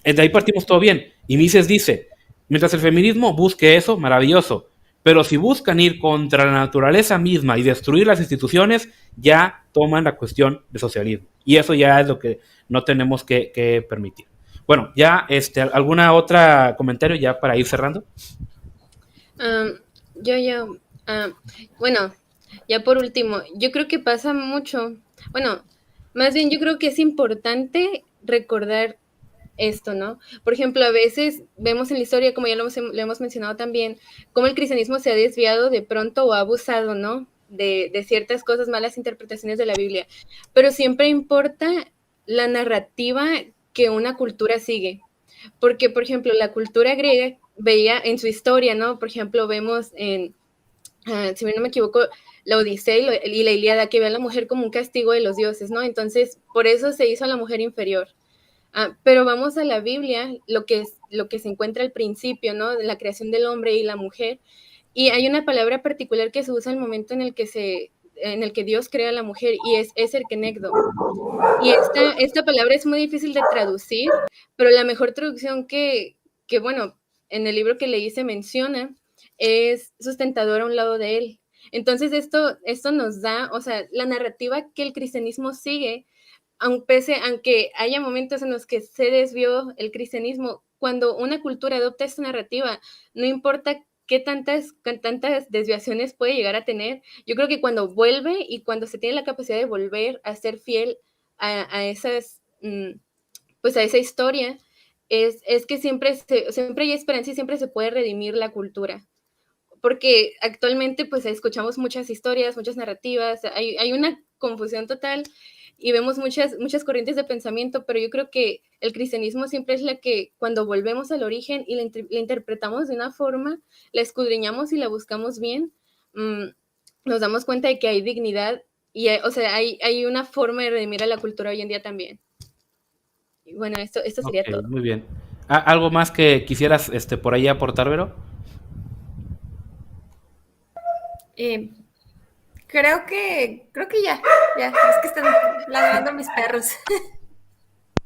de ahí partimos todo bien. Y Mises dice, mientras el feminismo busque eso, maravilloso. Pero si buscan ir contra la naturaleza misma y destruir las instituciones, ya toman la cuestión de socialismo. Y eso ya es lo que no tenemos que permitir. Bueno, ya, ¿alguna otra comentario ya para ir cerrando? Bueno, ya por último, yo creo que pasa mucho. Bueno, más bien yo creo que es importante recordar esto, ¿no? Por ejemplo, a veces vemos en la historia, como ya lo hemos mencionado también, cómo el cristianismo se ha desviado de pronto o ha abusado, ¿no? De ciertas cosas, malas interpretaciones de la Biblia. Pero siempre importa la narrativa que una cultura sigue. Porque, por ejemplo, la cultura griega veía en su historia, ¿no? Por ejemplo, vemos si no me equivoco, la Odisea y la Ilíada, que ve a la mujer como un castigo de los dioses, ¿no? Entonces, por eso se hizo a la mujer inferior. Pero vamos a la Biblia, lo que se encuentra al principio, ¿no? De la creación del hombre y la mujer. Y hay una palabra particular que se usa al momento en el que Dios crea a la mujer, y es erkenegdo. Y esta palabra es muy difícil de traducir, pero la mejor traducción bueno, en el libro que leí se menciona, es sustentador a un lado de él. Entonces esto nos da, o sea, la narrativa que el cristianismo sigue, aunque haya momentos en los que se desvió el cristianismo, cuando una cultura adopta esta narrativa, no importa qué tantas desviaciones puede llegar a tener, yo creo que cuando vuelve y cuando se tiene la capacidad de volver a ser fiel a esas, pues a esa historia, es que siempre hay esperanza y siempre se puede redimir la cultura. Porque actualmente pues escuchamos muchas historias, muchas narrativas, hay una confusión total y vemos muchas corrientes de pensamiento, pero yo creo que el cristianismo siempre es la que cuando volvemos al origen y la interpretamos de una forma, la escudriñamos y la buscamos bien, nos damos cuenta de que hay dignidad y hay una forma de redimir a la cultura hoy en día también. Y bueno, esto sería todo. Muy bien. ¿Algo más que quisieras por ahí aportar, Vero? Creo que ya, es que están ladrando mis perros.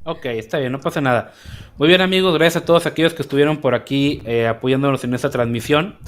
Ok, está bien, no pasa nada. Muy bien, amigos, gracias a todos aquellos que estuvieron por aquí apoyándonos en esta transmisión.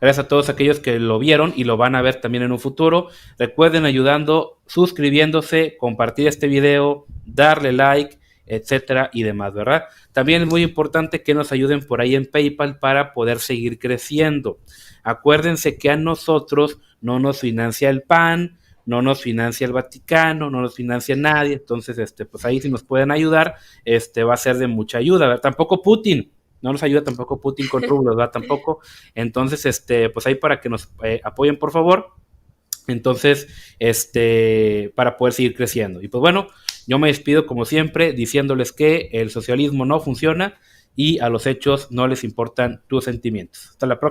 Gracias a todos aquellos que lo vieron y lo van a ver también en un futuro. Recuerden ayudando, suscribiéndose, compartir este video, darle like, etcétera y demás, ¿verdad? También es muy importante que nos ayuden por ahí en PayPal para poder seguir creciendo. Acuérdense que a nosotros no nos financia el PAN, no nos financia el Vaticano, no nos financia nadie, entonces pues ahí si nos pueden ayudar, va a ser de mucha ayuda, ¿verdad? Tampoco Putin, no nos ayuda tampoco Putin con rublos, ¿verdad? Tampoco, entonces pues ahí para que nos apoyen por favor, entonces para poder seguir creciendo. Y pues bueno, yo me despido como siempre diciéndoles que el socialismo no funciona y a los hechos no les importan tus sentimientos. Hasta la próxima.